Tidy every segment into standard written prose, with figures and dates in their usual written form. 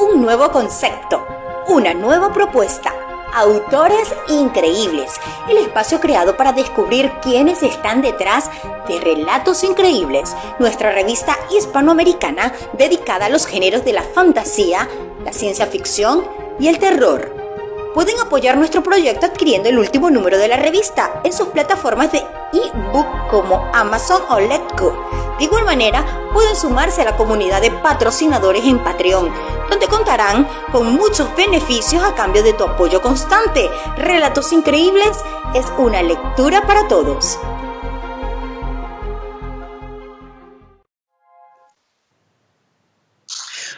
Un nuevo concepto, una nueva propuesta. Autores increíbles, el espacio creado para descubrir quiénes están detrás de Relatos Increíbles, nuestra revista hispanoamericana dedicada a los géneros de la fantasía, la ciencia ficción y el terror. Pueden apoyar nuestro proyecto adquiriendo el último número de la revista en sus plataformas de e-book como Amazon o Letgo. De igual manera, pueden sumarse a la comunidad de patrocinadores en Patreon, donde contarán con muchos beneficios a cambio de tu apoyo constante. Relatos Increíbles es una lectura para todos.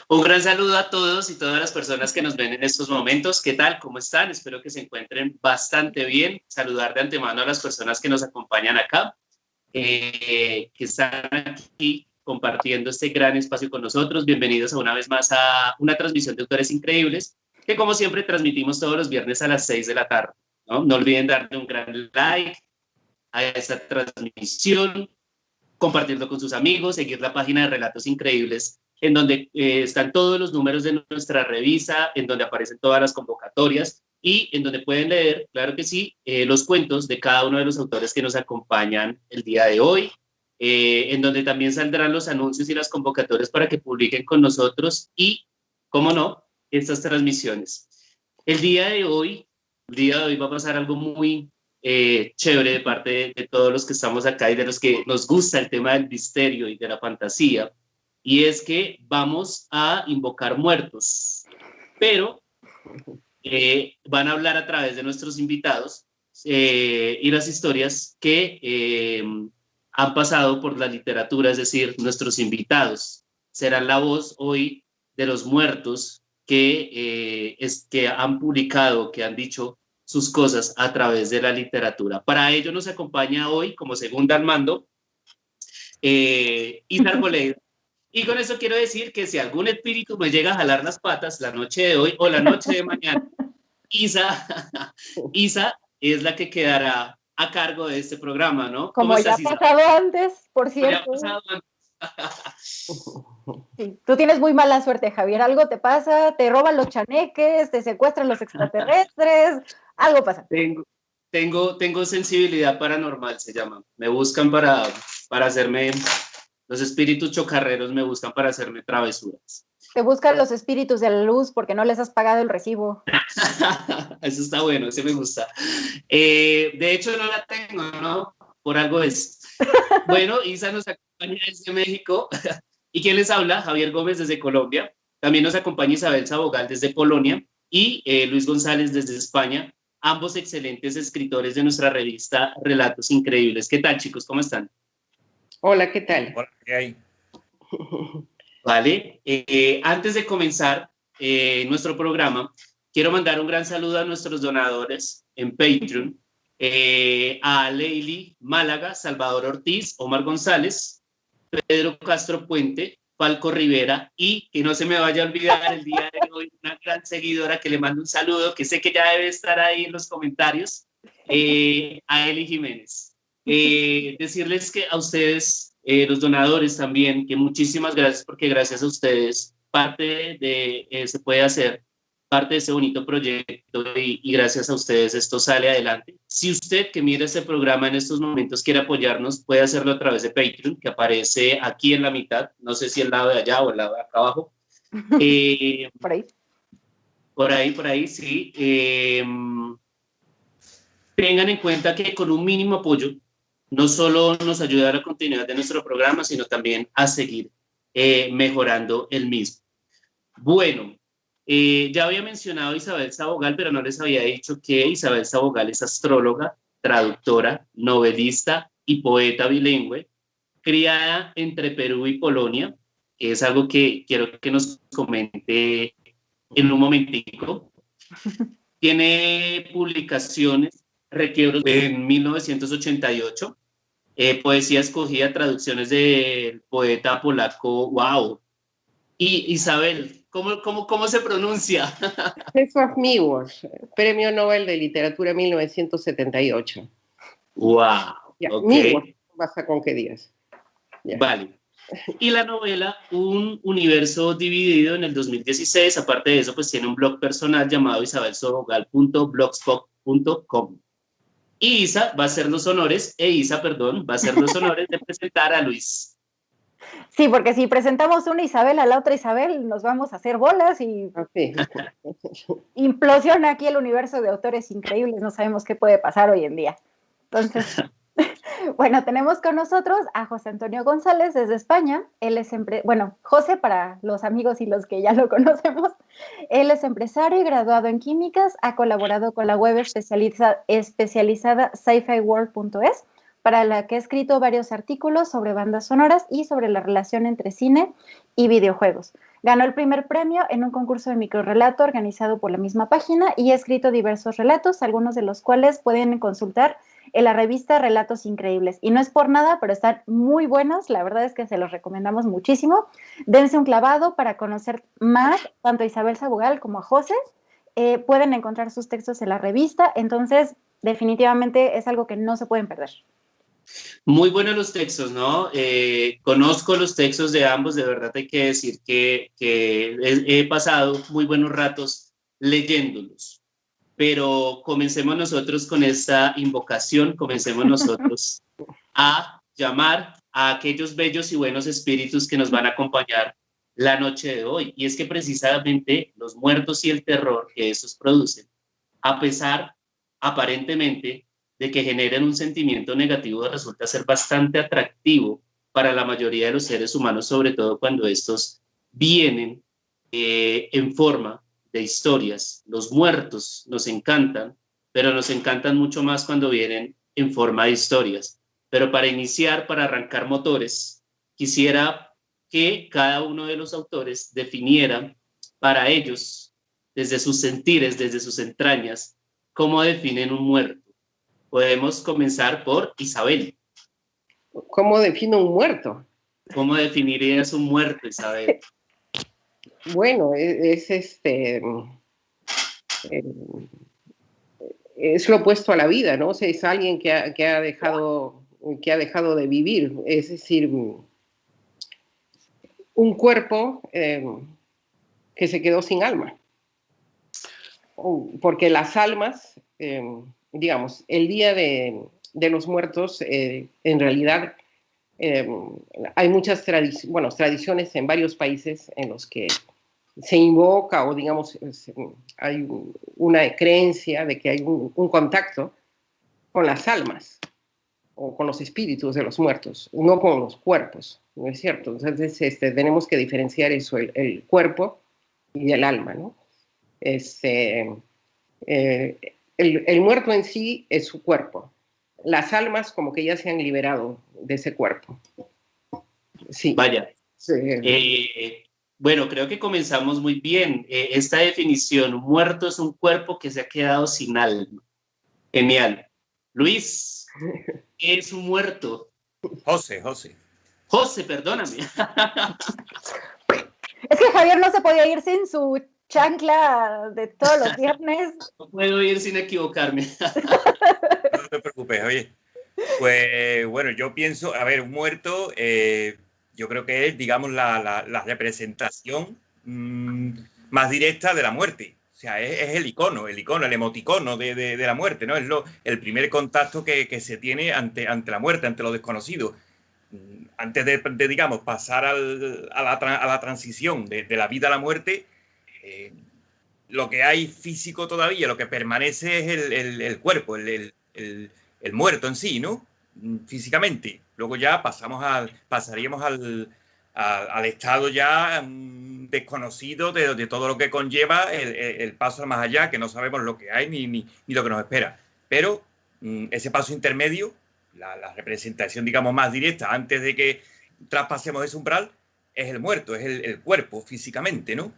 Un gran saludo a todos y todas las personas que nos ven en estos momentos. ¿Qué tal? ¿Cómo están? Espero que se encuentren bastante bien. Saludar de antemano a las personas que nos acompañan acá, que están aquí compartiendo este gran espacio con nosotros. Bienvenidos una vez más a una transmisión de Autores Increíbles, que como siempre transmitimos todos los viernes a las 6 de la tarde. No olviden darle un gran like a esta transmisión, compartirlo con sus amigos, seguir la página de Relatos Increíbles, en donde están todos los números de nuestra revista, en donde aparecen todas las convocatorias y en donde pueden leer, claro que sí, los cuentos de cada uno de los autores que nos acompañan el día de hoy, en donde también saldrán los anuncios y las convocatorias para que publiquen con nosotros y, cómo no, estas transmisiones. El día de hoy va a pasar algo muy chévere de parte de todos los que estamos acá y de los que nos gusta el tema del misterio y de la fantasía. Y es que vamos a invocar muertos, pero van a hablar a través de nuestros invitados y las historias que han pasado por la literatura, es decir, nuestros invitados serán la voz hoy de los muertos que han publicado, que han dicho sus cosas a través de la literatura. Para ello nos acompaña hoy, como segunda al mando, Isa Arboleda. Y con eso quiero decir que si algún espíritu me llega a jalar las patas la noche de hoy o la noche de mañana, Isa es la que quedará a cargo de este programa, ¿no? Como ya ha pasado antes, por cierto. Sí, tú tienes muy mala suerte, Javier. Algo te pasa, te roban los chaneques, te secuestran los extraterrestres, algo pasa. Tengo sensibilidad paranormal, se llama. Me buscan para hacerme... Los espíritus chocarreros me buscan para hacerme travesuras. Te buscan los espíritus de la luz porque no les has pagado el recibo. Eso está bueno, ese me gusta. De hecho, no la tengo, ¿no? Por algo es. Bueno, Isa nos acompaña desde México. ¿Y quién les habla? Javier Gómez desde Colombia. También nos acompaña Isabel Sabogal desde Polonia y Luis González desde España. Ambos excelentes escritores de nuestra revista Relatos Increíbles. ¿Qué tal, chicos? ¿Cómo están? Hola, ¿qué tal? Hola, ¿qué hay? Vale, antes de comenzar nuestro programa, quiero mandar un gran saludo a nuestros donadores en Patreon, a Leili Málaga, Salvador Ortiz, Omar González, Pedro Castro Puente, Falco Rivera y, que no se me vaya a olvidar el día de hoy, una gran seguidora que le mando un saludo, que sé que ya debe estar ahí en los comentarios, a Eli Jiménez. Decirles que a ustedes, los donadores también, que muchísimas gracias, porque gracias a ustedes se puede hacer parte de ese bonito proyecto y gracias a ustedes esto sale adelante. Si usted que mira este programa en estos momentos quiere apoyarnos, puede hacerlo a través de Patreon, que aparece aquí en la mitad, no sé si el lado de allá o el lado de acá abajo. Por ahí, sí. Tengan en cuenta que con un mínimo apoyo no solo nos ayuda a la continuidad de nuestro programa, sino también a seguir mejorando el mismo. Bueno, ya había mencionado a Isabel Sabogal, pero no les había dicho que Isabel Sabogal es astróloga, traductora, novelista y poeta bilingüe, criada entre Perú y Polonia, que es algo que quiero que nos comente en un momentico. Tiene publicaciones, Requiebros en 1988, poesía escogida, traducciones del poeta polaco, wow. Y Isabel, ¿cómo se pronuncia? Czesław Miłosz, Premio Nobel de Literatura 1978. Wow. Ya, Okay. Miłosz, basta con que digas. Ya. Vale. Y la novela, un universo dividido en el 2016. Aparte de eso, pues tiene un blog personal llamado isabelsobogal.blogspot.com. Y Isa va a hacer los honores, perdón, va a hacer los honores de presentar a Luis. Sí, porque si presentamos una Isabel a la otra Isabel, nos vamos a hacer bolas y Okay. implosiona aquí el universo de autores increíbles. No sabemos qué puede pasar hoy en día. Entonces, bueno, tenemos con nosotros a José Antonio González desde España. Él es, José para los amigos y los que ya lo conocemos. Él es empresario y graduado en químicas. Ha colaborado con la web especializada sci-fi-world.es, para la que ha escrito varios artículos sobre bandas sonoras y sobre la relación entre cine y videojuegos. Ganó el primer premio en un concurso de microrrelato organizado por la misma página y ha escrito diversos relatos, algunos de los cuales pueden consultar en la revista Relatos Increíbles. Y no es por nada, pero están muy buenos, la verdad es que se los recomendamos muchísimo. Dense un clavado para conocer más tanto a Isabel Sabogal como a José. Pueden encontrar sus textos en la revista, entonces definitivamente es algo que no se pueden perder. Muy buenos los textos, ¿no? Conozco los textos de ambos, de verdad hay que decir que he pasado muy buenos ratos leyéndolos. Pero comencemos nosotros con esta invocación, comencemos nosotros a llamar a aquellos bellos y buenos espíritus que nos van a acompañar la noche de hoy. Y es que precisamente los muertos y el terror que estos producen, a pesar aparentemente de que generen un sentimiento negativo, resulta ser bastante atractivo para la mayoría de los seres humanos, sobre todo cuando estos vienen en forma de historias. Los muertos nos encantan, pero nos encantan mucho más cuando vienen en forma de historias. Pero para iniciar, para arrancar motores, quisiera que cada uno de los autores definiera para ellos, desde sus sentires, desde sus entrañas, cómo definen un muerto. Podemos comenzar por Isabel. ¿Cómo defino un muerto? ¿Cómo definirías un muerto, Isabel? Bueno, es lo opuesto a la vida, ¿no? O sea, es alguien que ha dejado de vivir. Es decir, un cuerpo que se quedó sin alma. Porque las almas, digamos, el Día de los Muertos, en realidad hay muchas tradiciones en varios países en los que se invoca o, digamos, hay una creencia de que hay un contacto con las almas o con los espíritus de los muertos, no con los cuerpos, ¿no es cierto? Entonces, tenemos que diferenciar eso, el cuerpo y el alma, ¿no? El muerto en sí es su cuerpo. Las almas como que ya se han liberado de ese cuerpo. Sí. Vaya. Sí. Bueno, creo que comenzamos muy bien. Esta definición, muerto es un cuerpo que se ha quedado sin alma. Genial. Luis, ¿qué es un muerto? José, perdóname. Es que Javier no se podía ir sin su chancla de todos los viernes. No puedo ir sin equivocarme. No te preocupes, Javier. Pues bueno, yo pienso, a ver, un muerto, yo creo que es, digamos, la representación más directa de la muerte. O sea, es el icono, el emoticono de la muerte, ¿no? Es el primer contacto que se tiene ante la muerte, ante lo desconocido. Antes de digamos, pasar a la transición de la vida a la muerte, lo que hay físico todavía, lo que permanece es el cuerpo, el muerto en sí, ¿no? Físicamente. Luego ya pasaríamos al estado ya desconocido de todo lo que conlleva el paso más allá, que no sabemos lo que hay ni lo que nos espera. Pero ese paso intermedio, la representación, digamos, más directa, antes de que traspasemos ese umbral, es el muerto, es el cuerpo físicamente, ¿no?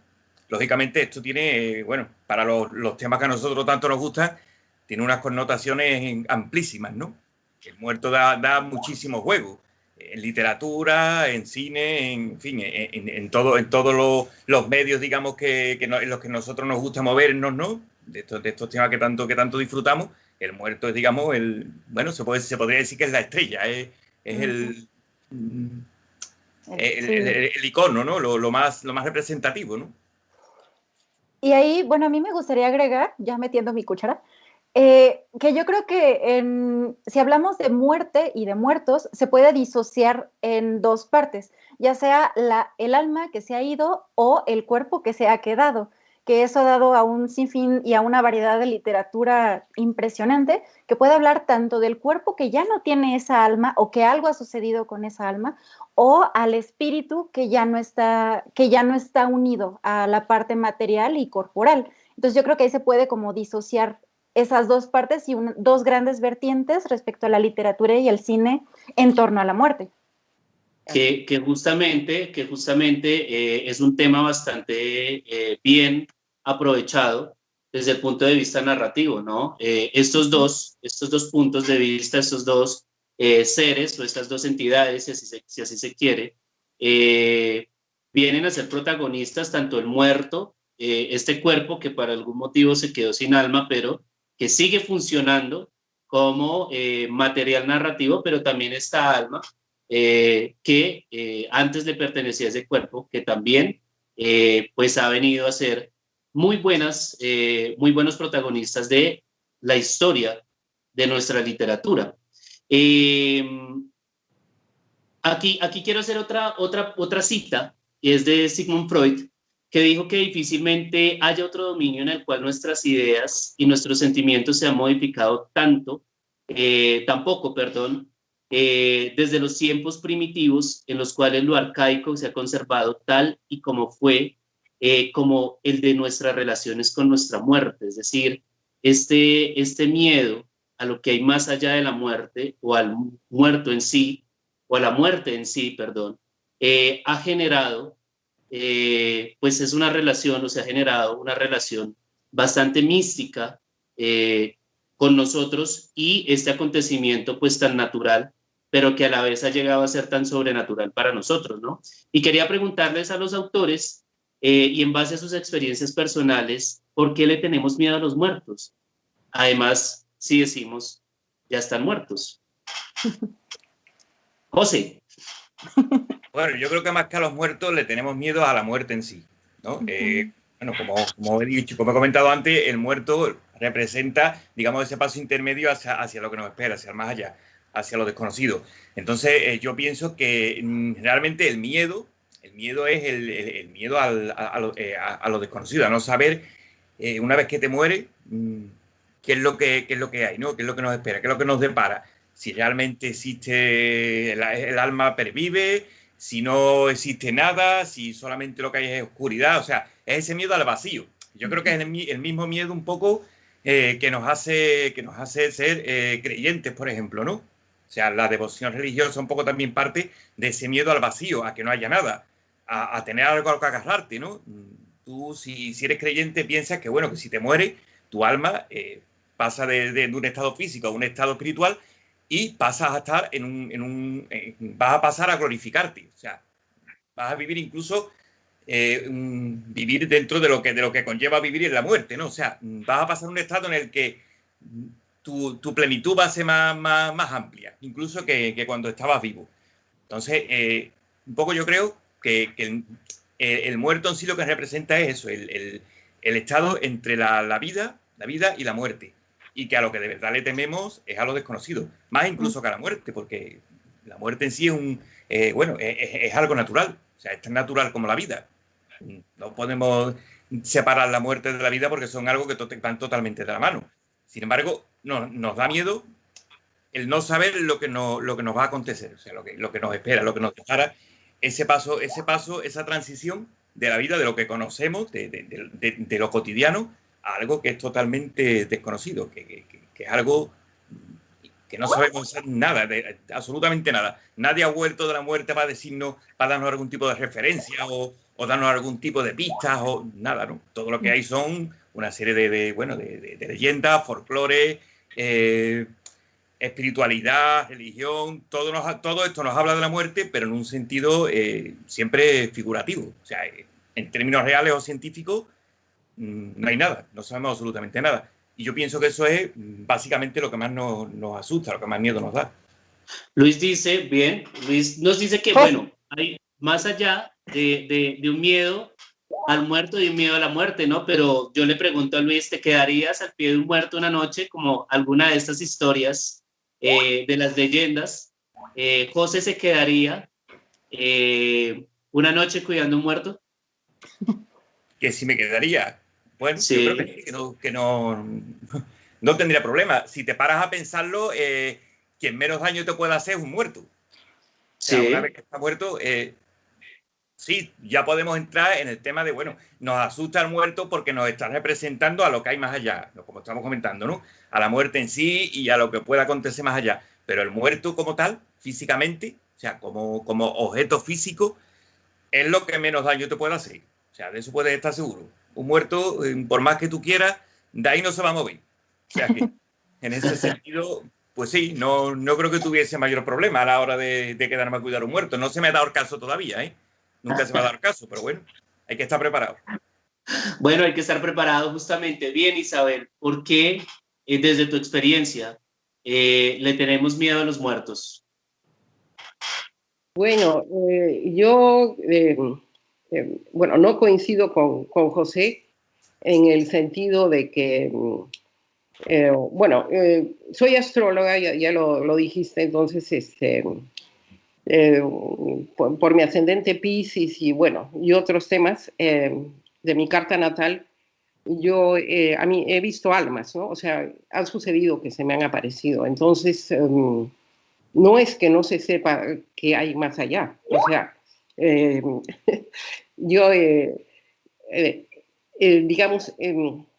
Lógicamente esto tiene, bueno, para los temas que a nosotros tanto nos gustan, tiene unas connotaciones amplísimas, ¿no? El muerto da muchísimo juego. En literatura, en cine, en fin, en todos los medios, digamos, en los que nosotros nos gusta movernos, ¿no? De estos temas que tanto disfrutamos, el muerto es, digamos, bueno, se podría decir que es la estrella, es el icono, ¿no? Lo más representativo, ¿no? Y ahí, bueno, a mí me gustaría agregar, ya metiendo mi cuchara, que yo creo que si hablamos de muerte y de muertos, se puede disociar en dos partes, ya sea el alma que se ha ido o el cuerpo que se ha quedado, que eso ha dado a un sinfín y a una variedad de literatura impresionante, que puede hablar tanto del cuerpo que ya no tiene esa alma o que algo ha sucedido con esa alma, o al espíritu que ya no está unido a la parte material y corporal. Entonces yo creo que ahí se puede como disociar esas dos partes y dos grandes vertientes respecto a la literatura y el cine en torno a la muerte. Que justamente es un tema bastante bien aprovechado desde el punto de vista narrativo, ¿no? Estos dos puntos de vista, estos dos seres o estas dos entidades, si así se quiere, vienen a ser protagonistas, tanto el muerto, este cuerpo que por algún motivo se quedó sin alma, pero que sigue funcionando como material narrativo, pero también esta alma que antes le pertenecía a ese cuerpo, que también pues ha venido a ser muy buenos protagonistas de la historia de nuestra literatura. Aquí quiero hacer otra cita, y es de Sigmund Freud, que dijo que difícilmente haya otro dominio en el cual nuestras ideas y nuestros sentimientos se han modificado tampoco, desde los tiempos primitivos en los cuales lo arcaico se ha conservado tal y como fue, como el de nuestras relaciones con nuestra muerte, es decir, este miedo a lo que hay más allá de la muerte o al muerto en sí, o a la muerte en sí, ha generado, pues es una relación, o se ha generado una relación bastante mística con nosotros y este acontecimiento pues tan natural, pero que a la vez ha llegado a ser tan sobrenatural para nosotros, ¿no? Y quería preguntarles a los autores, y en base a sus experiencias personales, ¿por qué le tenemos miedo a los muertos? Además, si decimos, ya están muertos. José. Bueno, yo creo que más que a los muertos le tenemos miedo a la muerte en sí, ¿no? Bueno, como he dicho, como he comentado antes, el muerto representa, digamos, ese paso intermedio hacia lo que nos espera, hacia el más allá, hacia lo desconocido. Entonces, yo pienso que realmente el miedo es el miedo a lo desconocido, a no saber, una vez que te mueres, qué es lo que hay, ¿no? ¿Qué es lo que nos espera? ¿Qué es lo que nos depara? Si realmente existe, el alma pervive, si no existe nada, si solamente lo que hay es oscuridad, o sea, es ese miedo al vacío. Yo creo que es el mismo miedo un poco que nos hace ser creyentes, por ejemplo, ¿no? O sea, la devoción religiosa un poco también parte de ese miedo al vacío, a que no haya nada, a tener algo a lo que agarrarte, ¿no? Tú, si eres creyente, piensas que, bueno, que si te mueres, tu alma pasa de un estado físico a un estado espiritual y pasas a estar vas a pasar a glorificarte, o sea, vas a vivir incluso vivir dentro de lo que conlleva vivir en la muerte, ¿no? O sea, vas a pasar a un estado en el que tu plenitud va a ser más amplia, incluso que cuando estabas vivo. Entonces, un poco yo creo que el muerto en sí lo que representa es eso, el estado entre la vida y la muerte. Y que a lo que de verdad le tememos es a lo desconocido, más incluso que a la muerte, porque la muerte en sí es algo natural, o sea, es tan natural como la vida. No podemos separar la muerte de la vida porque son algo que van totalmente de la mano. Sin embargo, nos da miedo el no saber lo que nos va a acontecer, o sea, lo que nos espera, lo que nos depara, ese paso, esa transición de la vida, de lo que conocemos, de lo cotidiano, a algo que es totalmente desconocido, que es algo que no sabemos nada, absolutamente nada. Nadie ha vuelto de la muerte para decirnos, para darnos algún tipo de referencia o darnos algún tipo de pistas o nada, ¿no? Todo lo que hay son una serie de leyendas, folclore, espiritualidad, religión, todo esto nos habla de la muerte, pero en un sentido siempre figurativo. O sea, en términos reales o científicos, no hay nada, no sabemos absolutamente nada. Y yo pienso que eso es básicamente lo que más nos asusta, lo que más miedo nos da. Luis nos dice que, bueno, hay más allá de un miedo al muerto y un miedo a la muerte, ¿no? Pero yo le pregunto a Luis, ¿te quedarías al pie de un muerto una noche como alguna de estas historias de las leyendas? ¿José se quedaría una noche cuidando un muerto? Que si me quedaría, bueno, Sí. yo creo no tendría problema. Si te paras a pensarlo, quien menos daño te puede hacer es un muerto. O sea, Sí. una vez que está muerto, sí, ya podemos entrar en el tema de, bueno, nos asusta el muerto porque nos está representando a lo que hay más allá, como estamos comentando, ¿no? A la muerte en sí y a lo que pueda acontecer más allá. Pero el muerto como tal, físicamente, o sea, como objeto físico, es lo que menos daño te puede hacer. O sea, de eso puedes estar seguro. Un muerto, por más que tú quieras, de ahí no se va a mover. O sea que, en ese sentido, pues sí, no creo que tuviese mayor problema a la hora de quedarme a cuidar un muerto. No se me ha dado el caso todavía, ¿eh? Nunca se me ha dado el caso, pero bueno, hay que estar preparado. Bueno, hay que estar preparado justamente. Bien, Isabel, ¿por qué desde tu experiencia le tenemos miedo a los muertos? Bueno, yo, bueno, no coincido con José en el sentido de que, bueno, soy astróloga, ya lo dijiste, entonces, por mi ascendente Piscis y, bueno, y otros temas de mi carta natal, yo, a mí he visto almas, ¿no? O sea, ha sucedido que se me han aparecido, entonces... no es que no se sepa qué hay más allá. O sea, eh, yo, digamos,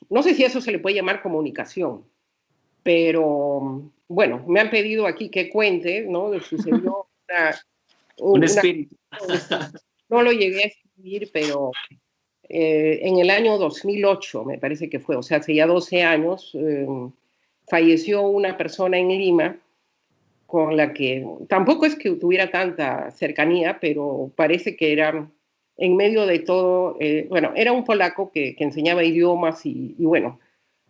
no sé si eso se le puede llamar comunicación, pero bueno, me han pedido aquí que cuente, ¿no? Sucedió Un espíritu. no lo llegué a escribir, pero en el año 2008, me parece que fue, o sea, hace ya 12 años, falleció una persona en Lima con la que tampoco es que tuviera tanta cercanía, pero parece que era en medio de todo, bueno, era un polaco que enseñaba idiomas y bueno,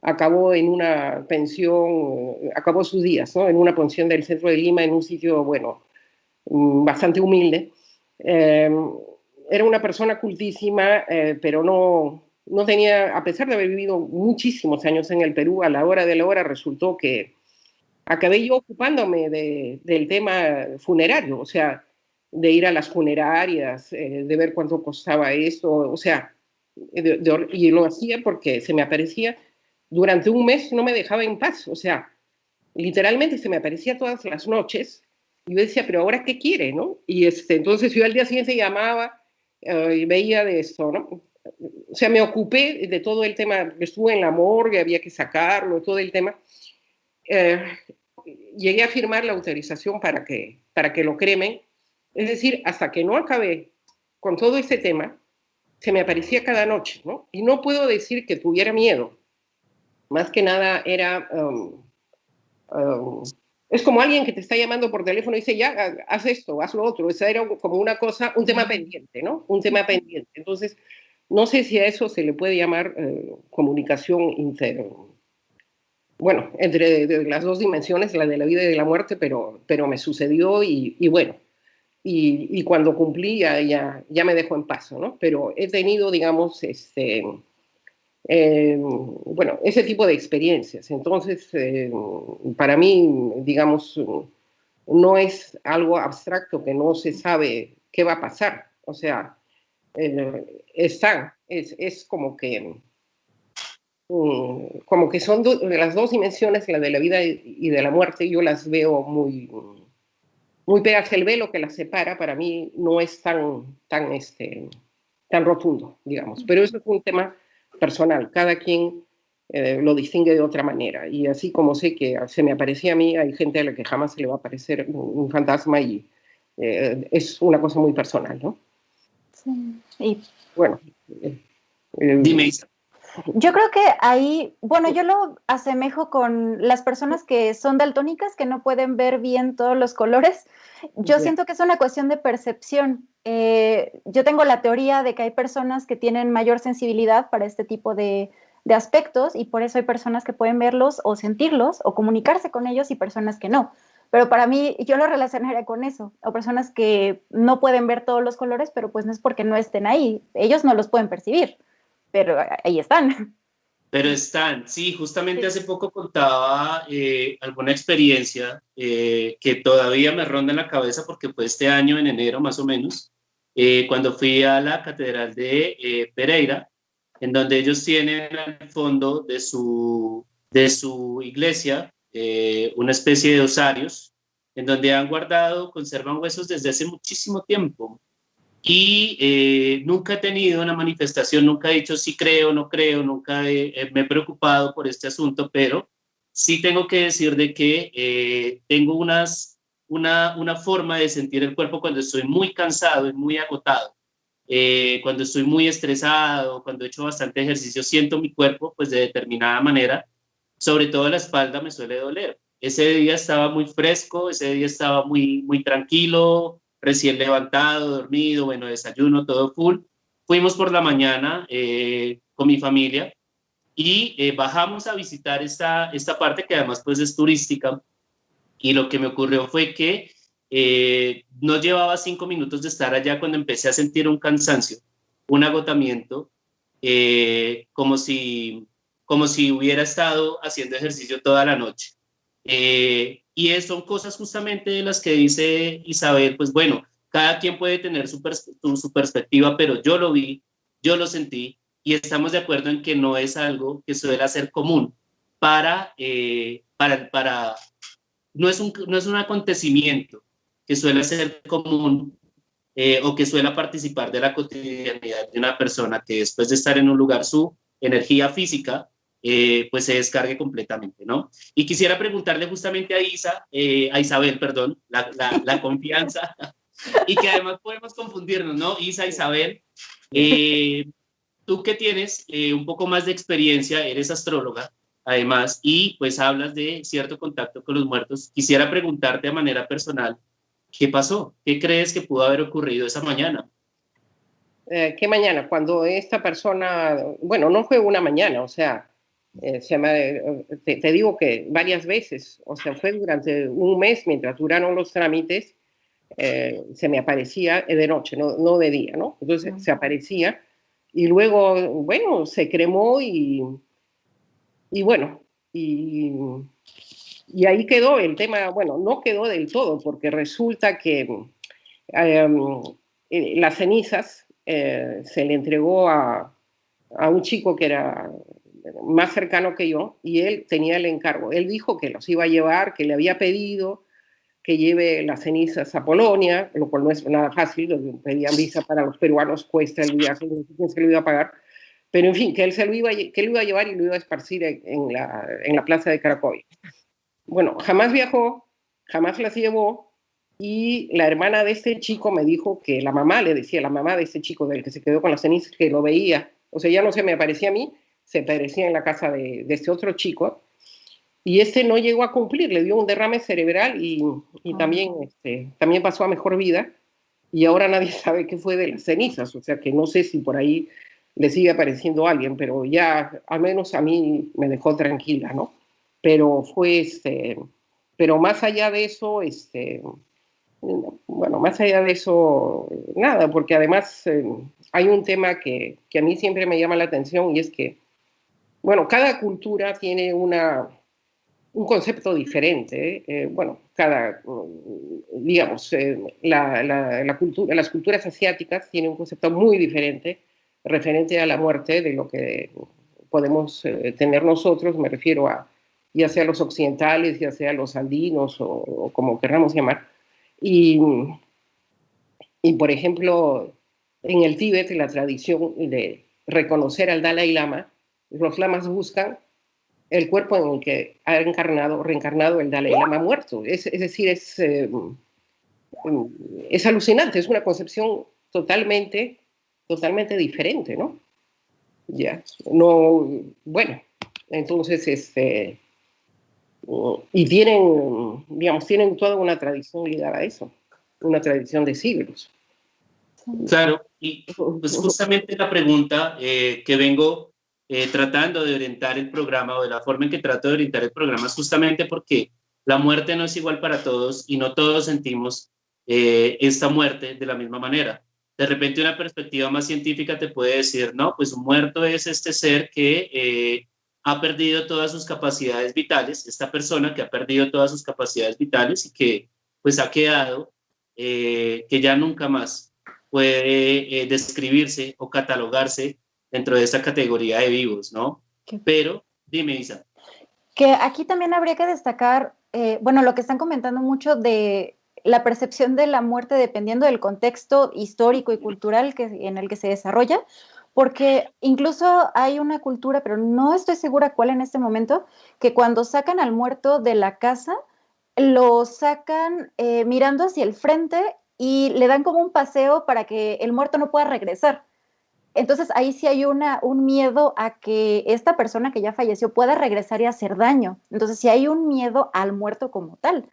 acabó en una pensión, acabó sus días, ¿no? En una pensión del centro de Lima, en un sitio, bueno, bastante humilde. Era una persona cultísima, pero no tenía, a pesar de haber vivido muchísimos años en el Perú, a la hora de la hora resultó que acabé yo ocupándome del tema funerario, o sea, de ir a las funerarias, de ver cuánto costaba esto, o sea, y lo hacía porque se me aparecía, durante un mes no me dejaba en paz, o sea, literalmente se me aparecía todas las noches, y yo decía, pero ahora qué quiere, ¿no? Y entonces yo al día siguiente llamaba y veía de esto, ¿no? O sea, me ocupé de todo el tema, estuve en la morgue, había que sacarlo, todo el tema. Eh, Llegué a firmar la autorización para que lo cremen. Es decir, hasta que no acabé con todo este tema, se me aparecía cada noche, ¿no? Y no puedo decir que tuviera miedo. Más que nada era... es como alguien que te está llamando por teléfono y dice, ya, haz esto, haz lo otro. Esa era como una cosa, un tema pendiente, ¿no? Un tema pendiente. Entonces, no sé si a eso se le puede llamar comunicación bueno, entre de las dos dimensiones, la de la vida y de la muerte, pero me sucedió y bueno, y cuando cumplí ya me dejó en paz, ¿no? Pero he tenido, digamos, bueno, ese tipo de experiencias. Entonces, para mí, digamos, no es algo abstracto que no se sabe qué va a pasar. O sea, es como que son de las dos dimensiones, la de la vida y de la muerte, yo las veo muy pegadas. El velo que las separa para mí no es tan rotundo, digamos. Pero eso es un tema personal. Cada quien lo distingue de otra manera. Y así como sé que se me aparecía a mí, hay gente a la que jamás se le va a aparecer un fantasma y es una cosa muy personal, ¿no? Sí. Y bueno. Dime, Isa. Yo creo que ahí, bueno, yo lo asemejo con las personas que son daltónicas, que no pueden ver bien todos los colores. Yo siento que es una cuestión de percepción. Yo tengo la teoría de que hay personas que tienen mayor sensibilidad para este tipo de aspectos y por eso hay personas que pueden verlos o sentirlos o comunicarse con ellos y personas que no. pero para mí yo lo relacionaría con eso, o personas que no pueden ver todos los colores, pero pues no es porque no estén ahí, ellos no los pueden percibir, pero ahí están. Pero están, sí, justamente Sí. hace poco contaba alguna experiencia que todavía me ronda en la cabeza porque fue este año en enero más o menos, cuando fui a la Catedral de Pereira, en donde ellos tienen al fondo de su iglesia una especie de osarios, en donde han guardado, conservan huesos desde hace muchísimo tiempo. Y nunca he tenido una manifestación, nunca he dicho sí creo, no creo, nunca me he preocupado por este asunto, pero sí tengo que decir de que tengo una forma de sentir el cuerpo cuando estoy muy cansado y muy agotado. Cuando estoy muy estresado, cuando he hecho bastante ejercicio, siento mi cuerpo pues de determinada manera, sobre todo la espalda me suele doler. Ese día estaba muy fresco, ese día estaba muy tranquilo, recién levantado, dormido, bueno, desayuno, todo full. Fuimos por la mañana con mi familia y bajamos a visitar esta parte que además pues es turística, y lo que me ocurrió fue que no llevaba 5 minutos de estar allá cuando empecé a sentir un cansancio, un agotamiento, como si hubiera estado haciendo ejercicio toda la noche. Y son cosas justamente de las que dice Isabel, pues bueno, cada quien puede tener su perspectiva, pero yo lo vi, yo lo sentí, y estamos de acuerdo en que no es algo que suele ser común para no es un acontecimiento que suele ser común o que suele participar de la cotidianidad de una persona que después de estar en un lugar, su energía física pues se descargue completamente, ¿no? Y quisiera preguntarle justamente a Isabel, perdón, la confianza, y que además podemos confundirnos, ¿no? Isabel, tú que tienes un poco más de experiencia, eres astróloga, además, y pues hablas de cierto contacto con los muertos. Quisiera preguntarte de manera personal, ¿qué pasó? ¿Qué crees que pudo haber ocurrido esa mañana? ¿Qué mañana? Cuando esta persona, bueno, no fue una mañana, o sea, te digo que varias veces, o sea, fue durante un mes mientras duraron los trámites, se me aparecía de noche, no de día, ¿no? Entonces se aparecía y luego, bueno, se cremó y bueno, y ahí quedó el tema, bueno, no quedó del todo, porque resulta que las cenizas se le entregó a un chico que era más cercano que yo, y él tenía el encargo. Él dijo que los iba a llevar, que le había pedido que lleve las cenizas a Polonia, lo cual no es nada fácil, pedían visa para los peruanos, cuesta el viaje, no sé quién se lo iba a pagar, pero en fin, que él lo iba a llevar y lo iba a esparcir en la plaza de Cracovia. Bueno, jamás viajó, jamás las llevó, y la hermana de este chico me dijo que la mamá le decía, la mamá de este chico del que se quedó con las cenizas, que lo veía, o sea, ya no se me aparecía a mí, se aparecía en la casa de este otro chico, y este no llegó a cumplir, le dio un derrame cerebral y también pasó a mejor vida, y ahora nadie sabe qué fue de las cenizas, o sea que no sé si por ahí le sigue apareciendo alguien, pero ya al menos a mí me dejó tranquila, ¿no? Pero pero más allá de eso, bueno, más allá de eso, nada, porque además hay un tema que a mí siempre me llama la atención, y es que, bueno, cada cultura tiene un concepto diferente. Bueno, digamos, las culturas asiáticas tienen un concepto muy diferente referente a la muerte de lo que podemos tener nosotros, me refiero a ya sea los occidentales, ya sea los andinos o como queramos llamar. Y por ejemplo, en el Tíbet, la tradición de reconocer al Dalai Lama, los lamas buscan el cuerpo en el que ha reencarnado el Dalai Lama muerto. Es decir, es alucinante, es una concepción totalmente diferente, ¿no? Ya, no, bueno, entonces, y tienen toda una tradición ligada a eso, una tradición de siglos. Claro, y pues justamente la pregunta que vengo tratando de orientar el programa, o de la forma en que trato de orientar el programa, es justamente porque La muerte no es igual para todos y no todos sentimos esta muerte de la misma manera. De repente una perspectiva más científica te puede decir, no, pues un muerto es este ser que ha perdido todas sus capacidades vitales, esta persona que ha perdido todas sus capacidades vitales y que pues ha quedado, que ya nunca más puede describirse o catalogarse dentro de esa categoría de vivos, ¿no? Pero, dime, Isa. Que aquí también habría que destacar, bueno, lo que están comentando mucho de la percepción de la muerte dependiendo del contexto histórico y cultural en el que se desarrolla, porque incluso hay una cultura, pero no estoy segura cuál en este momento, que cuando sacan al muerto de la casa, lo sacan mirando hacia el frente y le dan como un paseo para que el muerto no pueda regresar. Entonces ahí sí hay un miedo a que esta persona que ya falleció pueda regresar y hacer daño. Entonces sí hay un miedo al muerto como tal,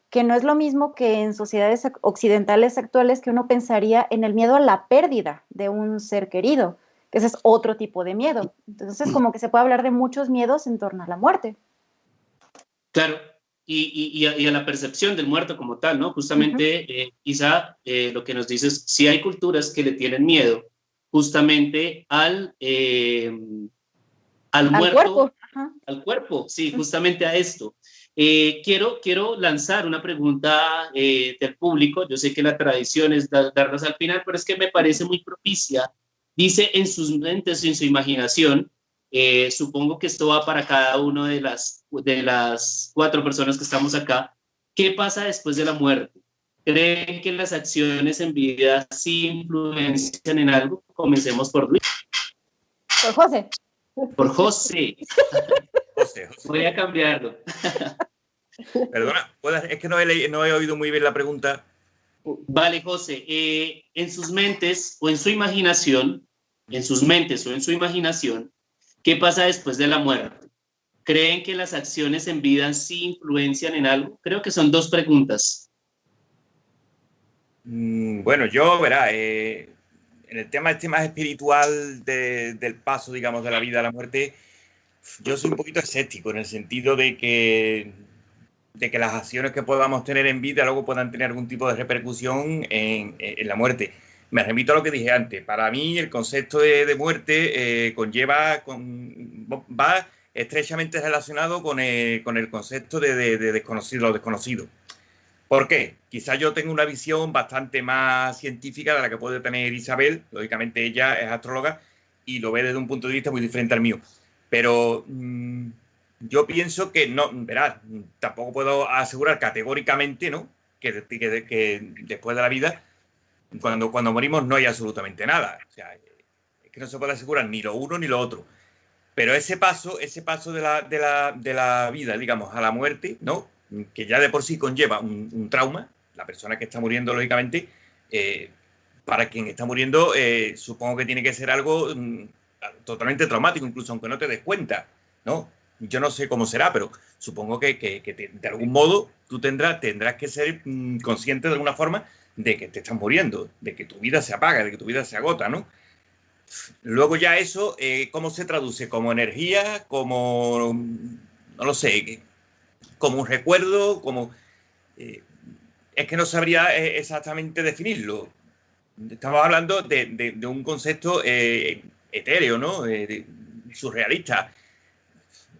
que no es lo mismo que en sociedades occidentales actuales, que uno pensaría en el miedo a la pérdida de un ser querido, que ese es otro tipo de miedo. Entonces como que se puede hablar de muchos miedos en torno a la muerte. Claro, y a la percepción del muerto como tal, ¿no? Justamente, Isa, lo que nos dices, sí hay culturas que le tienen miedo justamente al muerto, al cuerpo, sí, justamente a esto. Quiero lanzar una pregunta del público. Yo sé que la tradición es darlas al final, pero es que me parece muy propicia. Dice en sus mentes, en su imaginación, supongo que esto va para cada una de las 4 personas que estamos acá. ¿Qué pasa después de la muerte? ¿Creen que las acciones en vida sí influencian en algo? Comencemos por Luis. Por José. Por José. José. Voy a cambiarlo. Perdona, es que no he oído muy bien la pregunta. Vale, José. En sus mentes o en su imaginación, ¿qué pasa después de la muerte? ¿Creen que las acciones en vida sí influencian en algo? Creo que son 2 preguntas. Bueno, verá, en el tema este más espiritual del paso, digamos, de la vida a la muerte, yo soy un poquito escéptico en el sentido de que las acciones que podamos tener en vida luego puedan tener algún tipo de repercusión en la muerte. Me remito a lo que dije antes. Para mí el concepto de muerte va estrechamente relacionado con el concepto de desconocido, lo desconocido. ¿Por qué? Quizás yo tengo una visión bastante más científica de la que puede tener Isabel. Lógicamente ella es astróloga y lo ve desde un punto de vista muy diferente al mío. Pero yo pienso que no, verás, tampoco puedo asegurar categóricamente, ¿no?, que después de la vida, cuando morimos, no hay absolutamente nada. O sea, es que no se puede asegurar ni lo uno ni lo otro. Pero ese paso de la vida, digamos, a la muerte, ¿no?, que ya de por sí conlleva un trauma, la persona que está muriendo, lógicamente, para quien está muriendo, supongo que tiene que ser algo totalmente traumático, incluso aunque no te des cuenta, ¿no? Yo no sé cómo será, pero supongo que de algún modo tú tendrás que ser consciente de alguna forma de que te estás muriendo, de que tu vida se apaga, de que tu vida se agota, ¿no? Luego ya eso, ¿cómo se traduce? ¿Como energía? ¿Como, no lo sé, como un recuerdo? Como es que no sabría exactamente definirlo. Estamos hablando de un concepto etéreo, ¿no? Surrealista.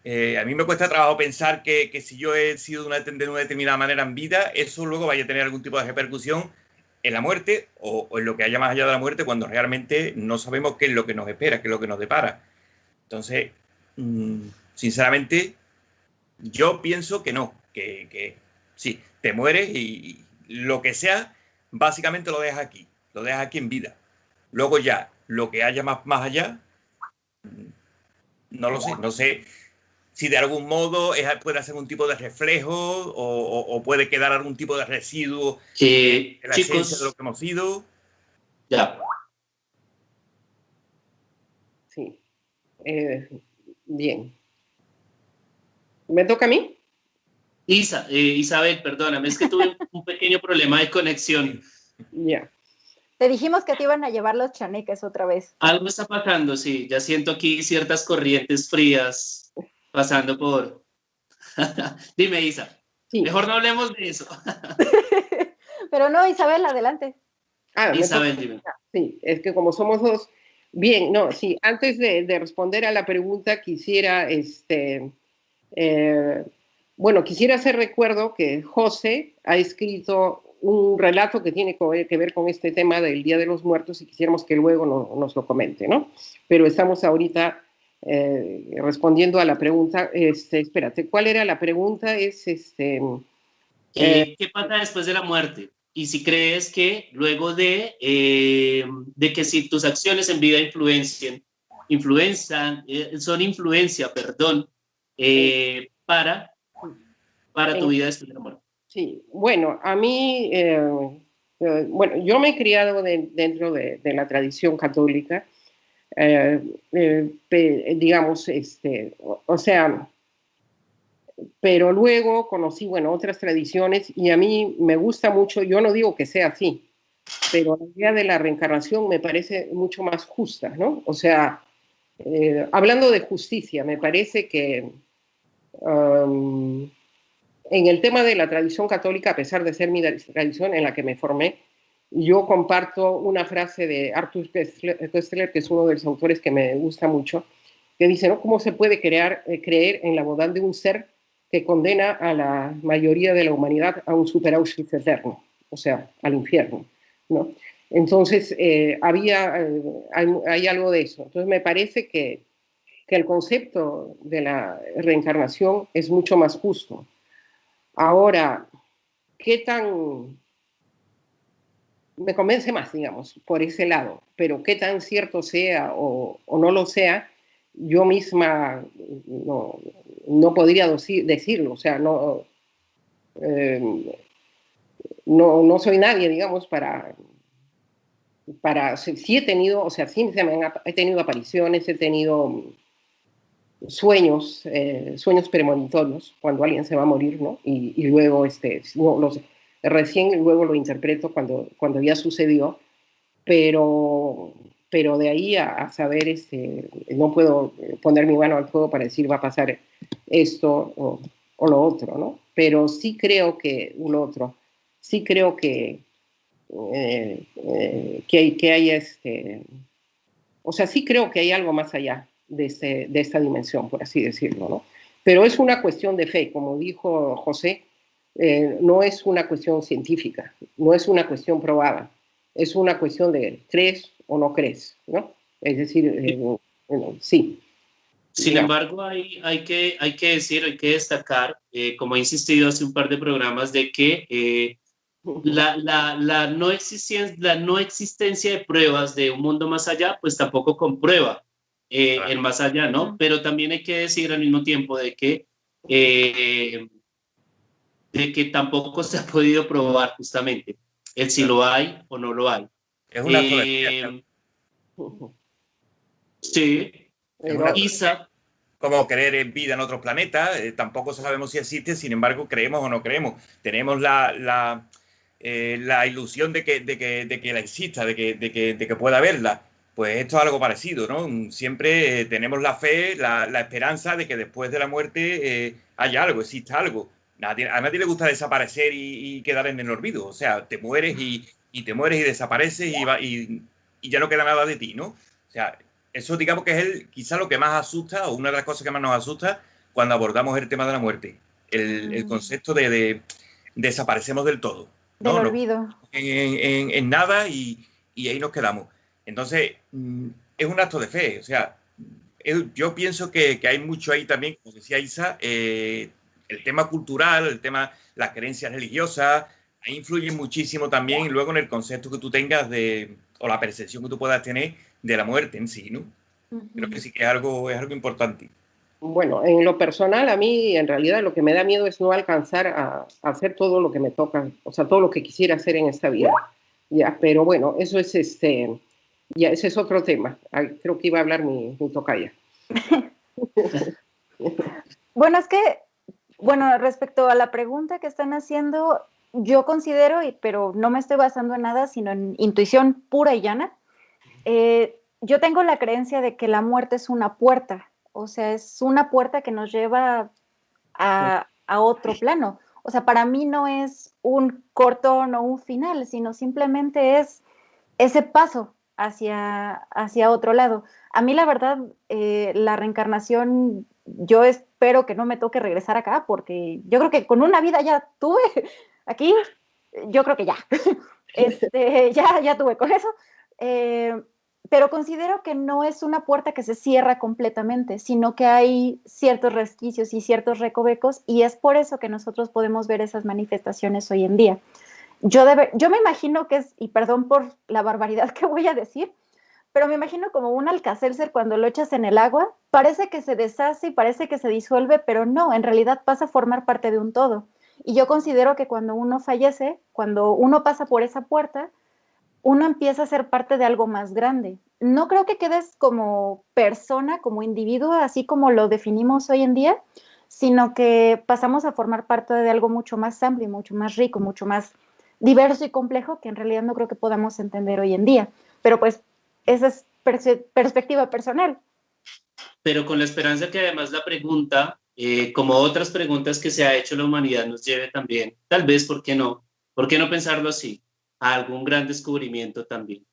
A mí me cuesta trabajo pensar que si yo he sido de una determinada manera en vida, eso luego vaya a tener algún tipo de repercusión en la muerte o en lo que haya más allá de la muerte, cuando realmente no sabemos qué es lo que nos espera, qué es lo que nos depara. Entonces, sinceramente, yo pienso que no, que sí, te mueres y lo que sea, básicamente lo dejas aquí en vida. Luego ya, lo que haya más allá, no lo sé, no sé si de algún modo puede hacer un tipo de reflejo o puede quedar algún tipo de residuo de la esencia de lo que hemos sido. Ya. Sí. Bien. ¿Me toca a mí? Isabel, perdóname, es que tuve un pequeño problema de conexión. Ya. Te dijimos que te iban a llevar los chaneques otra vez. Algo está pasando, sí. Ya siento aquí ciertas corrientes frías pasando por... Dime, Isa. Sí. Mejor no hablemos de eso. Pero no, Isabel, adelante. Isabel, dime. Sí, es que como somos dos. Bien, no, sí, antes de responder a la pregunta quisiera, bueno, quisiera hacer recuerdo que José ha escrito un relato que tiene que ver con este tema del Día de los Muertos y quisiéramos que luego nos lo comente, ¿no? Pero estamos ahorita respondiendo a la pregunta. Espérate, ¿cuál era la pregunta? ¿Qué pasa después de la muerte? Y si crees que luego de que si tus acciones en vida son influencia, perdón, para tu vida después de la muerte. Sí, bueno, a mí, bueno, yo me he criado dentro de la tradición católica, digamos, o sea, pero luego conocí, bueno, otras tradiciones y a mí me gusta mucho, yo no digo que sea así, pero la idea de la reencarnación me parece mucho más justa, ¿no? O sea, hablando de justicia, me parece que en el tema de la tradición católica, a pesar de ser mi tradición en la que me formé, yo comparto una frase de Arthur Koestler, que es uno de los autores que me gusta mucho, que dice, ¿no? ¿Cómo se puede creer en la bondad de un ser que condena a la mayoría de la humanidad a un super Auschwitz eterno? O sea, al infierno, ¿no? Entonces, hay algo de eso. Entonces, me parece que el concepto de la reencarnación es mucho más justo. Ahora, ¿qué tan...? Me convence más, digamos, por ese lado, pero qué tan cierto sea o no lo sea, yo misma no podría decirlo, o sea, no soy nadie, digamos, sí he tenido, o sea, sí he tenido apariciones, he tenido sueños premonitorios cuando alguien se va a morir, ¿no? Y luego, recién luego lo interpreto cuando ya sucedió, pero de ahí a saber, no puedo poner mi mano al fuego para decir va a pasar esto o lo otro, ¿no? Pero sí creo que lo otro, sí creo que hay o sea, sí creo que hay algo más allá de esta dimensión, por así decirlo, ¿no? Pero es una cuestión de fe, como dijo José, no es una cuestión científica, no es una cuestión probada, es una cuestión de crees o no crees, ¿no? Es decir, sí. Sin embargo, hay que decir, hay que destacar, como he insistido hace un par de programas, de que la no existencia de pruebas de un mundo más allá, pues tampoco comprueba el más allá, ¿no? Pero también hay que decir al mismo tiempo de que tampoco se ha podido probar justamente el si lo hay o no lo hay. Es una sola. Sí. Isa. Como creer en vida en otros planetas, tampoco sabemos si existe, sin embargo, creemos o no creemos. Tenemos la ilusión de que la exista, de que pueda haberla. Pues esto es algo parecido, ¿no? Siempre tenemos la fe, la esperanza de que después de la muerte haya algo, exista algo. A nadie le gusta desaparecer y quedar en el olvido. O sea, te mueres y te mueres y desapareces y ya no queda nada de ti, ¿no? O sea, eso digamos que es quizá lo que más asusta o una de las cosas que más nos asusta cuando abordamos el tema de la muerte. El concepto de desaparecemos del todo, ¿no? Del olvido. En nada y ahí nos quedamos. Entonces, es un acto de fe. O sea, yo pienso que hay mucho ahí también, como decía Isa, el tema cultural, el tema, las creencias religiosas, ahí influyen muchísimo también y luego en el concepto que tú tengas o la percepción que tú puedas tener de la muerte en sí, ¿no? Creo que sí que es algo importante. Bueno, en lo personal, a mí en realidad lo que me da miedo es no alcanzar a hacer todo lo que me toca, o sea, todo lo que quisiera hacer en esta vida. Ya, pero bueno, eso es ya ese es otro tema. Creo que iba a hablar mi tocaya. Bueno, respecto a la pregunta que están haciendo, yo considero, pero no me estoy basando en nada, sino en intuición pura y llana, yo tengo la creencia de que la muerte es una puerta, o sea, es una puerta que nos lleva a otro plano. O sea, para mí no es un cortón o un final, sino simplemente es ese paso hacia otro lado. A mí, la verdad, la reencarnación, yo espero que no me toque regresar acá, porque yo creo que con una vida ya tuve aquí, yo creo que ya. Ya tuve con eso. Pero considero que no es una puerta que se cierra completamente, sino que hay ciertos resquicios y ciertos recovecos, y es por eso que nosotros podemos ver esas manifestaciones hoy en día. Yo me imagino que es, y perdón por la barbaridad que voy a decir, pero me imagino como un Alka-Seltzer cuando lo echas en el agua, parece que se deshace y parece que se disuelve, pero no, en realidad pasa a formar parte de un todo. Y yo considero que cuando uno fallece, cuando uno pasa por esa puerta, uno empieza a ser parte de algo más grande. No creo que quedes como persona, como individuo, así como lo definimos hoy en día, sino que pasamos a formar parte de algo mucho más amplio, mucho más rico, mucho más diverso y complejo que en realidad no creo que podamos entender hoy en día. Pero pues esa es perspectiva personal. Pero con la esperanza que además la pregunta, como otras preguntas que se ha hecho la humanidad, nos lleve también, tal vez, ¿por qué no pensarlo así? A algún gran descubrimiento también.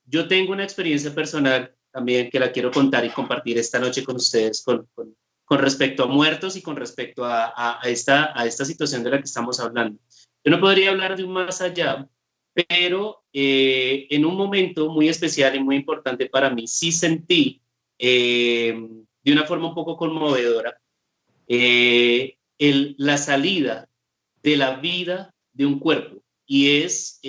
Yo tengo una experiencia personal también que la quiero contar y compartir esta noche con ustedes con respecto a muertos y con respecto a esta situación de la que estamos hablando. Yo no podría hablar de un más allá, pero en un momento muy especial y muy importante para mí, sí sentí de una forma un poco conmovedora la salida de la vida de un cuerpo. Y es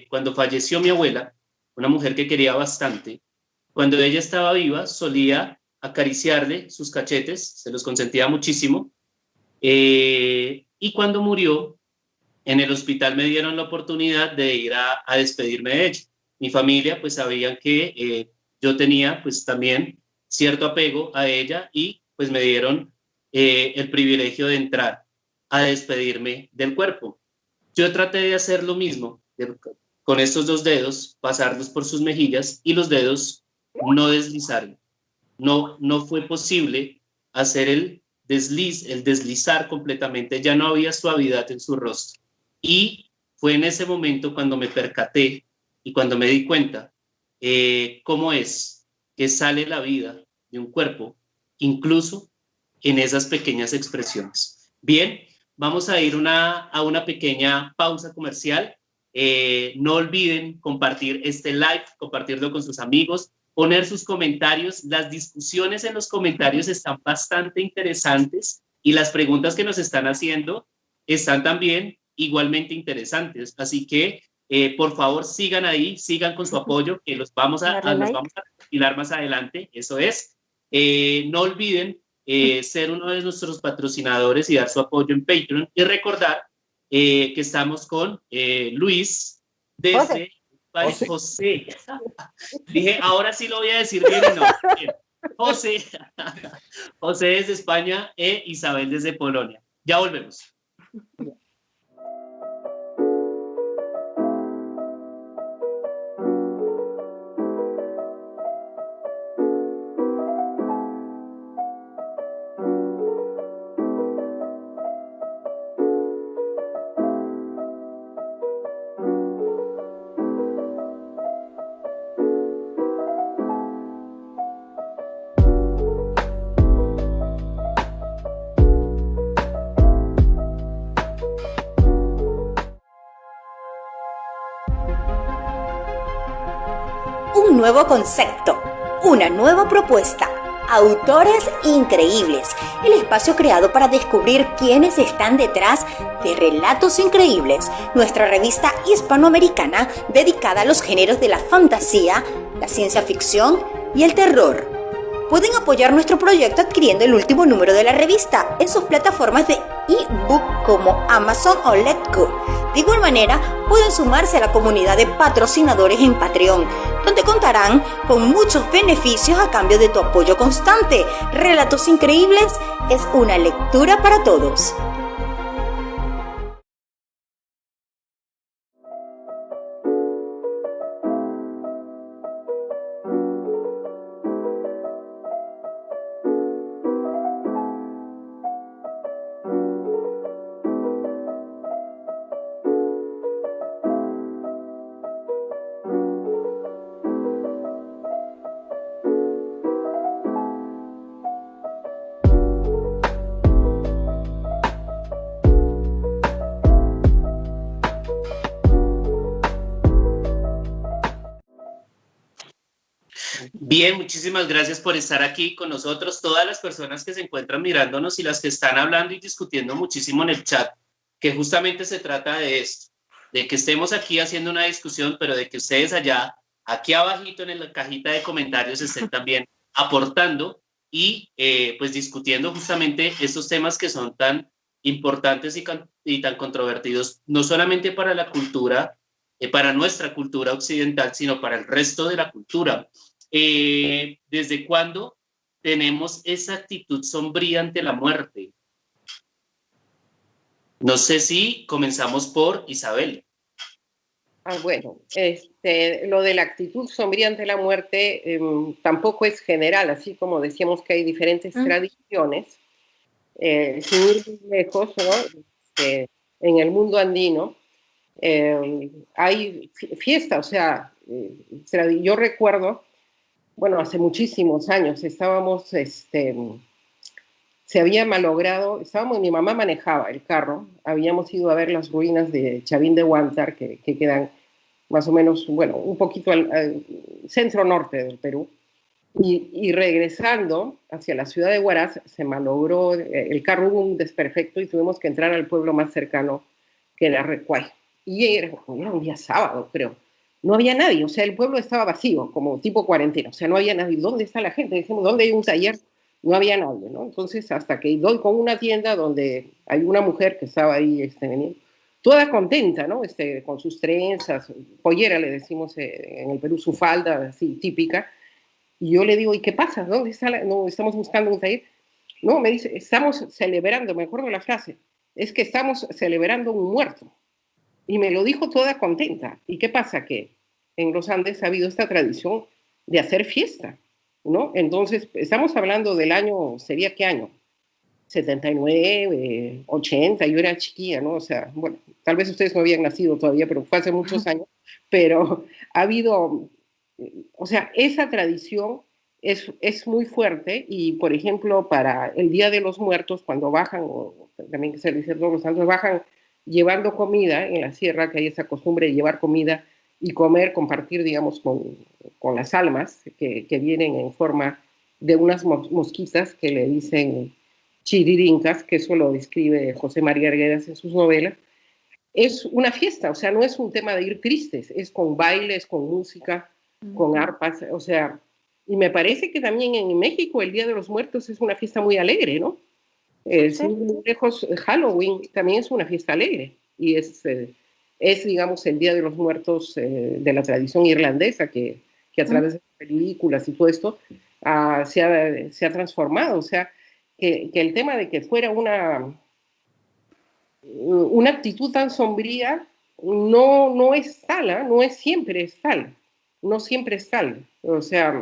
cuando falleció mi abuela, una mujer que quería bastante. Cuando ella estaba viva, solía acariciarle sus cachetes, se los consentía muchísimo. Y cuando murió, en el hospital me dieron la oportunidad de ir a despedirme de ella. Mi familia, pues sabían que yo tenía, pues también cierto apego a ella y pues me dieron el privilegio de entrar a despedirme del cuerpo. Yo traté de hacer lo mismo, con estos dos dedos, pasarlos por sus mejillas y los dedos no deslizaron. No fue posible hacer el deslizar completamente, ya no había suavidad en su rostro. Y fue en ese momento cuando me percaté y cuando me di cuenta cómo es que sale la vida de un cuerpo, incluso en esas pequeñas expresiones. Bien, vamos a ir a una pequeña pausa comercial. No olviden compartir este live, compartirlo con sus amigos, poner sus comentarios. Las discusiones en los comentarios están bastante interesantes y las preguntas que nos están haciendo están también igualmente interesantes. Así que, por favor, sigan ahí, sigan con su apoyo, que los vamos a recopilar más adelante. Eso es. No olviden ser uno de nuestros patrocinadores y dar su apoyo en Patreon. Y recordar que estamos con Luis desde José. Dije, ahora sí lo voy a decir bien y no. Bien. José, José desde España e Isabel desde Polonia. Ya volvemos. Un nuevo concepto, una nueva propuesta. Autores increíbles, el espacio creado para descubrir quiénes están detrás de Relatos Increíbles, nuestra revista hispanoamericana dedicada a los géneros de la fantasía, la ciencia ficción y el terror. Pueden apoyar nuestro proyecto adquiriendo el último número de la revista en sus plataformas de ebook como Amazon o Letgo. De igual manera, pueden sumarse a la comunidad de patrocinadores en Patreon, donde contarán con muchos beneficios a cambio de tu apoyo constante. Relatos Increíbles es una lectura para todos. Bien, muchísimas gracias por estar aquí con nosotros, todas las personas que se encuentran mirándonos y las que están hablando y discutiendo muchísimo en el chat, que justamente se trata de esto, de que estemos aquí haciendo una discusión, pero de que ustedes allá, aquí abajito en la cajita de comentarios, estén también aportando y pues discutiendo justamente estos temas que son tan importantes y tan controvertidos, no solamente para la cultura, para nuestra cultura occidental, sino para el resto de la cultura. ¿Desde cuándo tenemos esa actitud sombría ante la muerte? No sé si comenzamos por Isabel. Bueno, lo de la actitud sombría ante la muerte tampoco es general, así como decíamos que hay diferentes tradiciones, sin ir muy lejos, ¿no? En el mundo andino hay fiesta, o sea, yo recuerdo, bueno, hace muchísimos años estábamos, se había malogrado, mi mamá manejaba el carro, habíamos ido a ver las ruinas de Chavín de Huántar, que quedan más o menos, bueno, un poquito al centro norte del Perú, y regresando hacia la ciudad de Huaraz se malogró, el carro, hubo un desperfecto y tuvimos que entrar al pueblo más cercano, que era Recuay. Y era un día sábado, creo. No había nadie, o sea, el pueblo estaba vacío, como tipo cuarentena, o sea, no había nadie. ¿Dónde está la gente? Decimos, ¿dónde hay un taller? No había nadie, ¿no? Entonces, hasta que doy con una tienda donde hay una mujer que estaba ahí vendiendo, toda contenta, ¿no? Con sus trenzas, pollera le decimos en el Perú, su falda así típica. Y yo le digo, ¿y qué pasa? ¿Dónde está no, estamos buscando un taller? No, me dice, estamos celebrando, me acuerdo la frase, es que estamos celebrando un muerto. Y me lo dijo toda contenta. ¿Y qué pasa? Que en los Andes ha habido esta tradición de hacer fiesta, ¿no? Entonces, estamos hablando del año, ¿sería qué año? 79, 80, yo era chiquilla, ¿no? O sea, bueno, tal vez ustedes no habían nacido todavía, pero fue hace muchos años, pero ha habido, o sea, esa tradición es muy fuerte y, por ejemplo, para el Día de los Muertos, cuando bajan, o también se dice todos los santos, bajan llevando comida en la sierra, que hay esa costumbre de llevar comida y comer, compartir, digamos, con las almas que vienen en forma de unas mosquitas que le dicen chiririncas, que eso lo describe José María Arguedas en sus novelas. Es una fiesta, o sea, no es un tema de ir tristes, es con bailes, con música, con arpas, o sea, y me parece que también en México el Día de los Muertos es una fiesta muy alegre, ¿no? Sin muy lejos, Halloween también es una fiesta alegre y es digamos, el Día de los Muertos de la tradición irlandesa que a través de películas y todo esto se ha transformado. O sea, que el tema de que fuera una actitud tan sombría no es tal, no es siempre es tal, no siempre es tal. O sea,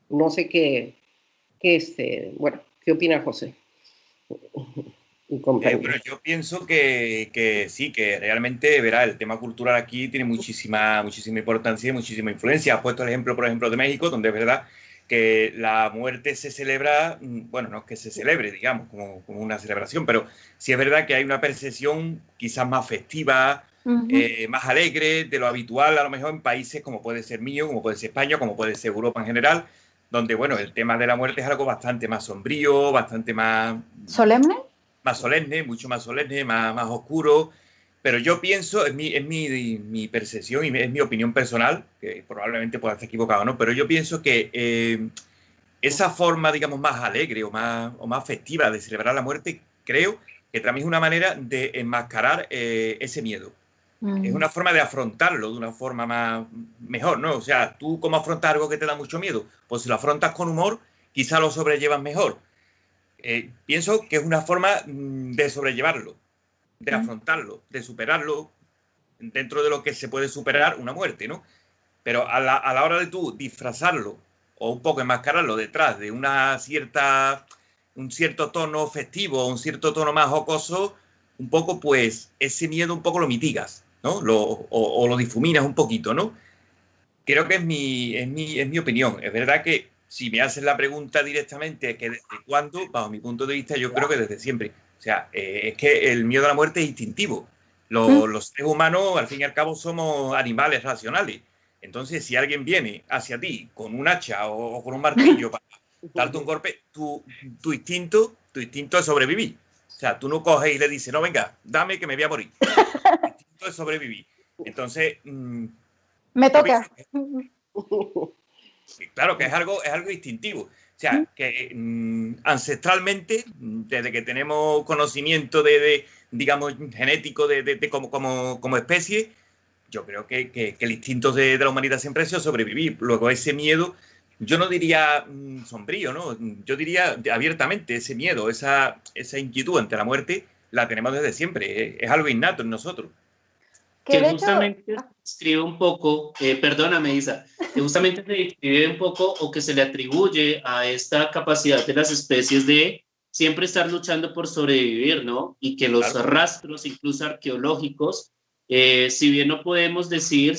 no sé bueno, ¿qué opina José? Bueno, yo pienso que sí, que realmente, verá, el tema cultural aquí tiene muchísima importancia y muchísima influencia. Has puesto el ejemplo, por ejemplo, de México, donde es verdad que la muerte se celebra, bueno, no es que se celebre, digamos, como una celebración, pero sí es verdad que hay una percepción quizás más festiva, más alegre de lo habitual, a lo mejor en países como puede ser mío, como puede ser España, como puede ser Europa en general, donde, bueno, el tema de la muerte es algo bastante más sombrío, bastante más... ¿Solemne? Más solemne, mucho más solemne, más oscuro. Pero yo pienso, es mi percepción y es mi opinión personal, que probablemente pueda estar equivocado, ¿no? Pero yo pienso que esa forma, digamos, más alegre o más festiva de celebrar la muerte, creo que también es una manera de enmascarar ese miedo. Es una forma de afrontarlo de una forma mejor, ¿no? O sea, tú cómo afrontas algo que te da mucho miedo, pues si lo afrontas con humor, quizá lo sobrellevas mejor. Pienso que es una forma de sobrellevarlo, de afrontarlo, de superarlo dentro de lo que se puede superar una muerte, ¿no? Pero a la hora de tú disfrazarlo o un poco enmascararlo detrás de un cierto tono festivo, un cierto tono más jocoso, un poco, pues, ese miedo un poco lo mitigas, ¿no? O lo difuminas un poquito, ¿no? Creo que es mi opinión. Es verdad que si me haces la pregunta directamente, que desde cuándo, bajo mi punto de vista, yo creo que desde siempre. O sea, es que el miedo a la muerte es instintivo. Los seres humanos, al fin y al cabo, somos animales racionales. Entonces, si alguien viene hacia ti con un hacha o con un martillo para darte un golpe, tu instinto es sobrevivir. O sea, tú no coges y le dices, no, venga, dame que me voy a morir. Tu instinto es sobrevivir. Entonces, me toca. Claro que es algo instintivo. O sea, que ancestralmente, desde que tenemos conocimiento digamos, genético como especie, yo creo que el instinto de la humanidad siempre ha sido sobrevivir. Luego ese miedo, yo no diría sombrío, ¿no? Yo diría abiertamente ese miedo, esa inquietud ante la muerte, la tenemos desde siempre. Es algo innato en nosotros. Que justamente se describe un poco, perdóname Isa, que justamente se describe un poco o que se le atribuye a esta capacidad de las especies de siempre estar luchando por sobrevivir, ¿no? Y que los rastros, incluso arqueológicos, si bien no podemos decir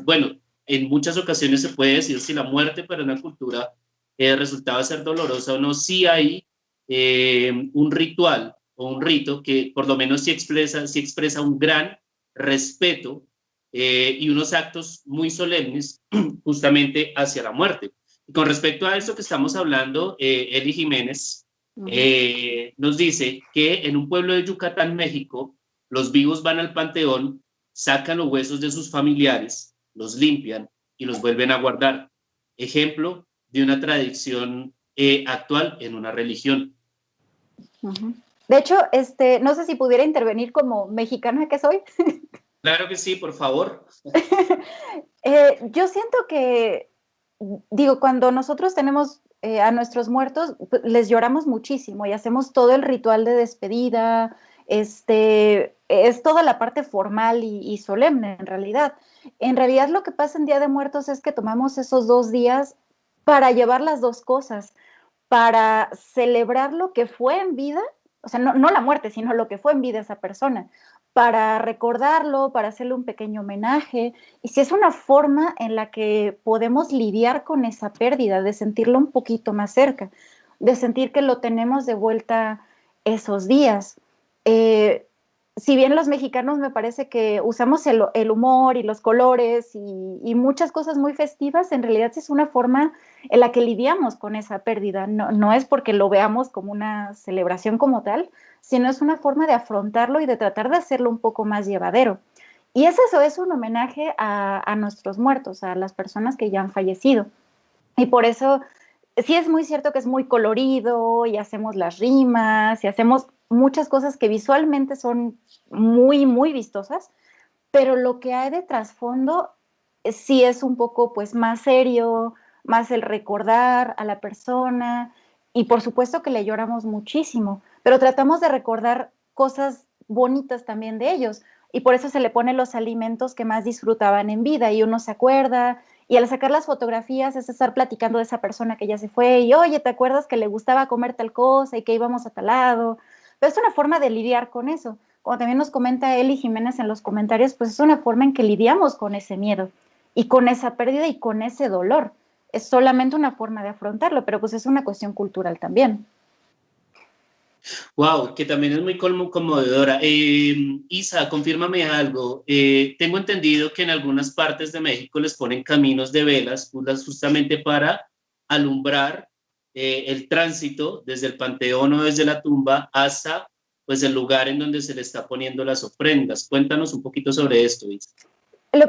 bueno, en muchas ocasiones se puede decir si la muerte para una cultura resultaba ser dolorosa o no, sí hay un ritual o un rito que por lo menos sí expresa un gran respeto y unos actos muy solemnes justamente hacia la muerte. Y con respecto a esto que estamos hablando, Eli Jiménez nos dice que en un pueblo de Yucatán, México, los vivos van al panteón, sacan los huesos de sus familiares, los limpian y los vuelven a guardar. Ejemplo de una tradición actual en una religión. De hecho, no sé si pudiera intervenir como mexicana que soy. Claro que sí, por favor. Yo siento que, digo, cuando nosotros tenemos a nuestros muertos, les lloramos muchísimo y hacemos todo el ritual de despedida, es toda la parte formal y solemne en realidad. En realidad lo que pasa en Día de Muertos es que tomamos esos 2 días para llevar las dos cosas, para celebrar lo que fue en vida, o sea, no la muerte, sino lo que fue en vida esa persona, para recordarlo, para hacerle un pequeño homenaje, y si es una forma en la que podemos lidiar con esa pérdida, de sentirlo un poquito más cerca, de sentir que lo tenemos de vuelta esos días. Si bien los mexicanos me parece que usamos el humor y los colores y muchas cosas muy festivas, en realidad es una forma en la que lidiamos con esa pérdida. No es porque lo veamos como una celebración como tal, sino es una forma de afrontarlo y de tratar de hacerlo un poco más llevadero. Y es eso, es un homenaje a nuestros muertos, a las personas que ya han fallecido. Y por eso sí es muy cierto que es muy colorido y hacemos las rimas y hacemos muchas cosas que visualmente son muy, muy vistosas, pero lo que hay de trasfondo sí es un poco pues más serio, más el recordar a la persona y por supuesto que le lloramos muchísimo, pero tratamos de recordar cosas bonitas también de ellos y por eso se le ponen los alimentos que más disfrutaban en vida y uno se acuerda y al sacar las fotografías es estar platicando de esa persona que ya se fue y oye, ¿te acuerdas que le gustaba comer tal cosa y que íbamos a tal lado? Pero es una forma de lidiar con eso. Como también nos comenta Eli Jiménez en los comentarios, pues es una forma en que lidiamos con ese miedo y con esa pérdida y con ese dolor. Es solamente una forma de afrontarlo, pero pues es una cuestión cultural también. Wow, que también es muy conmovedora. Isa, confírmame algo. Tengo entendido que en algunas partes de México les ponen caminos de velas justamente para alumbrar el tránsito desde el panteón o desde la tumba hasta pues, el lugar en donde se le está poniendo las ofrendas. Cuéntanos un poquito sobre esto, Isa.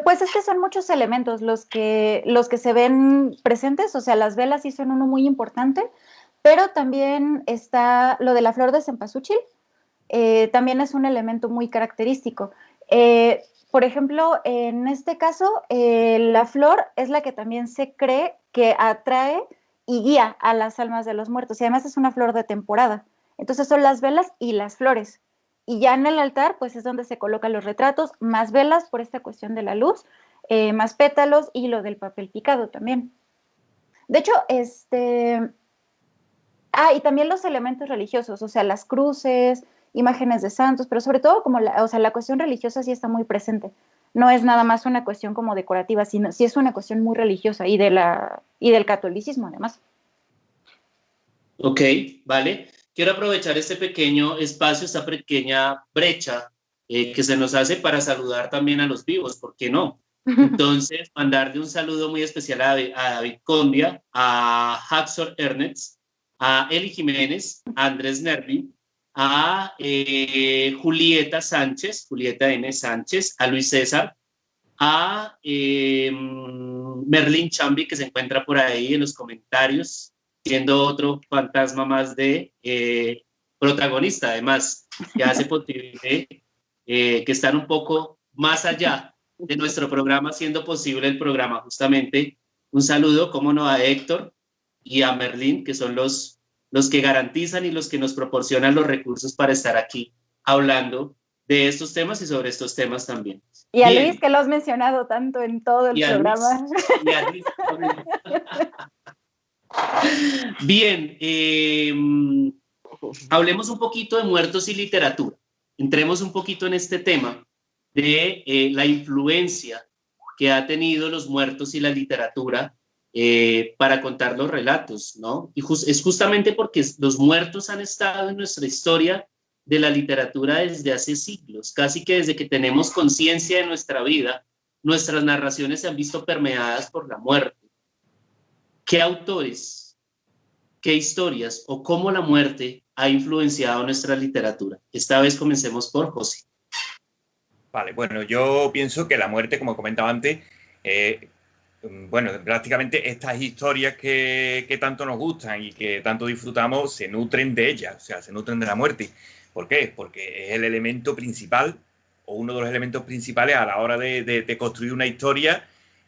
Pues es que son muchos elementos los que se ven presentes, o sea, las velas sí son uno muy importante, pero también está lo de la flor de cempasúchil, también es un elemento muy característico. Por ejemplo, en este caso, la flor es la que también se cree que atrae y guía a las almas de los muertos, y además es una flor de temporada. Entonces son las velas y las flores. Y ya en el altar, pues es donde se colocan los retratos, más velas por esta cuestión de la luz, más pétalos y lo del papel picado también. De hecho, y también los elementos religiosos, o sea, las cruces, imágenes de santos, pero sobre todo como la cuestión religiosa sí está muy presente. No es nada más una cuestión como decorativa, sino sí es una cuestión muy religiosa y del catolicismo además. Ok, vale. Quiero aprovechar este pequeño espacio, esta pequeña brecha que se nos hace para saludar también a los vivos, ¿por qué no? Entonces, mandarle un saludo muy especial a David Condia, a Haxor Ernest, a Eli Jiménez, a Andrés Nervi, a Julieta Sánchez, Julieta N. Sánchez, a Luis César, a Merlin Chambi, que se encuentra por ahí en los comentarios, siendo otro fantasma más de protagonista, además, que hace posible que están un poco más allá de nuestro programa, haciendo posible el programa justamente. Un saludo, cómo no, a Héctor y a Merlin, que son los que garantizan y los que nos proporcionan los recursos para estar aquí hablando de estos temas y sobre estos temas también. Y a Luis, que lo has mencionado tanto en todo el programa. Luis, bien, hablemos un poquito de muertos y literatura. Entremos un poquito en este tema de la influencia que ha tenido los muertos y la literatura para contar los relatos, ¿no? Y es justamente porque los muertos han estado en nuestra historia de la literatura desde hace siglos, casi que desde que tenemos conciencia de nuestra vida, nuestras narraciones se han visto permeadas por la muerte. ¿Qué autores, qué historias o cómo la muerte ha influenciado nuestra literatura? Esta vez comencemos por José. Vale, bueno, yo pienso que la muerte, como comentaba antes, bueno, prácticamente estas historias que tanto nos gustan y que tanto disfrutamos se nutren de ellas, o sea, se nutren de la muerte. ¿Por qué? Porque es el elemento principal o uno de los elementos principales a la hora de construir una historia.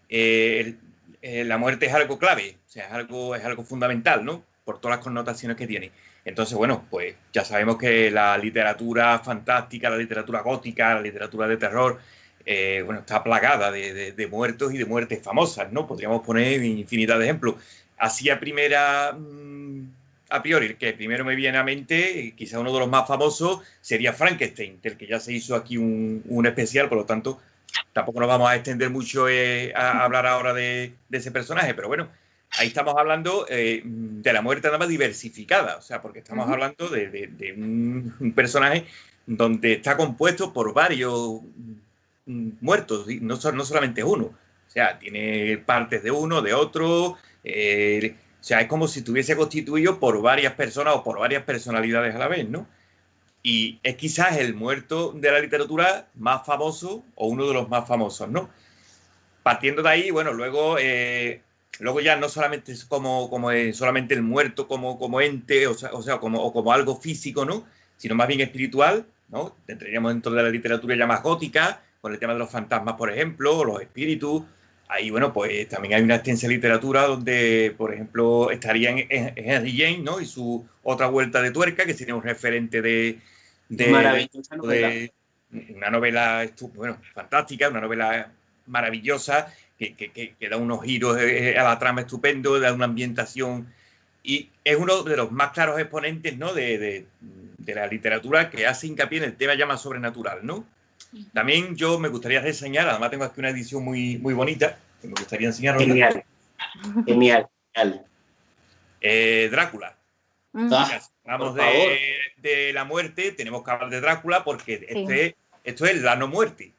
La muerte es algo clave, o sea, es algo fundamental, ¿no? Por todas las connotaciones que tiene. Entonces, bueno, pues ya sabemos que la literatura fantástica, la literatura gótica, la literatura de terror, bueno, está plagada de muertos y de muertes famosas, ¿no? Podríamos poner infinidad de ejemplos. Así a priori, el que primero me viene a mente, quizá uno de los más famosos, sería Frankenstein, del que ya se hizo aquí un especial, por lo tanto, tampoco nos vamos a extender mucho a hablar ahora de ese personaje, pero bueno, ahí estamos hablando de la muerte nada más diversificada, o sea, porque estamos hablando de un personaje donde está compuesto por varios muertos, no solamente uno, o sea, tiene partes de uno, de otro, o sea, es como si estuviese constituido por varias personas o por varias personalidades a la vez, ¿no? Y es quizás el muerto de la literatura más famoso o uno de los más famosos, ¿no? Partiendo de ahí, bueno, luego ya no solamente es como solamente el muerto como ente, o sea, como algo físico, ¿no? Sino más bien espiritual, ¿no? Entraríamos dentro de la literatura ya más gótica, con el tema de los fantasmas, por ejemplo, o los espíritus. Ahí, bueno, pues también hay una extensa literatura donde, por ejemplo, estarían Henry James, ¿no? Y su otra vuelta de tuerca, que sería un referente de maravillosa novela. Una novela, bueno, fantástica, una novela maravillosa, que da unos giros a la trama estupendo, da una ambientación, y es uno de los más claros exponentes, ¿no? de la literatura que hace hincapié en el tema ya más sobrenatural, ¿no? También yo me gustaría reseñar, además tengo aquí una edición muy, muy bonita, que me gustaría enseñaros. Genial. Drácula. Hablamos de la muerte, tenemos que hablar de Drácula porque esto es la no muerte,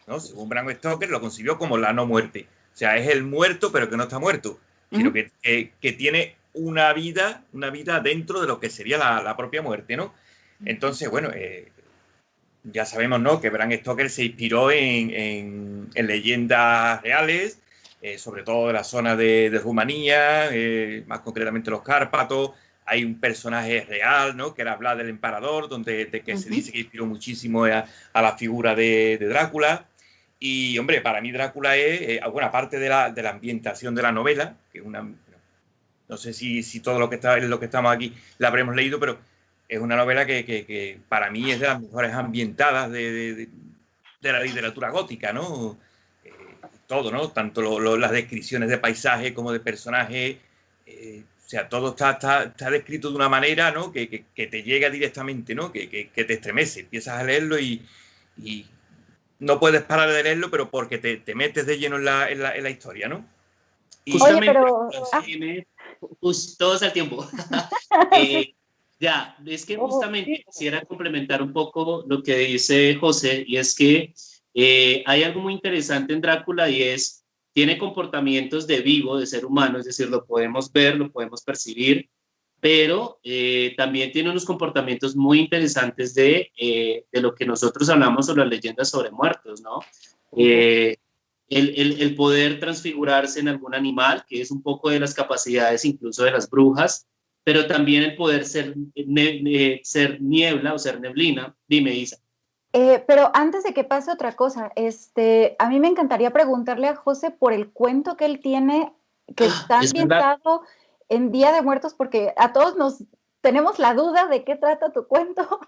¿no? Según Bram Stoker lo concibió como la no muerte. O sea, es el muerto pero que no está muerto, sino que tiene una vida dentro de lo que sería la propia muerte, ¿no? Entonces, bueno, ya sabemos, ¿no?, que Bram Stoker se inspiró en leyendas reales, sobre todo de la zona de Rumanía, más concretamente los Cárpatos. Hay un personaje real, ¿no?, que era Vlad el Emparador, que se dice que inspiró muchísimo a la figura de Drácula. Y, hombre, para mí Drácula es, bueno, aparte de la ambientación de la novela, que es no sé si todo lo que estamos aquí la habremos leído, pero es una novela que para mí es de las mejores ambientadas de la literatura gótica, ¿no? Todo, ¿no? Tanto las descripciones de paisaje como de personaje, o sea, todo está descrito de una manera, ¿no?, que te llega directamente, ¿no?, que te estremece. Empiezas a leerlo y no puedes parar de leerlo, pero porque te metes de lleno en la historia, ¿no? Y justamente, todos al tiempo. Ya, es que justamente quisiera complementar un poco lo que dice José, y es que Hay algo muy interesante en Drácula y es, tiene comportamientos de vivo, de ser humano, es decir, lo podemos ver, lo podemos percibir, pero también tiene unos comportamientos muy interesantes de lo que nosotros hablamos sobre las leyendas sobre muertos, ¿no? El poder transfigurarse en algún animal, que es un poco de las capacidades incluso de las brujas, pero también el poder ser niebla o ser neblina. Dime, Isa. Pero antes de que pase otra cosa, a mí me encantaría preguntarle a José por el cuento que él tiene, que está ambientado en Día de Muertos, porque a todos nos tenemos la duda de qué trata tu cuento.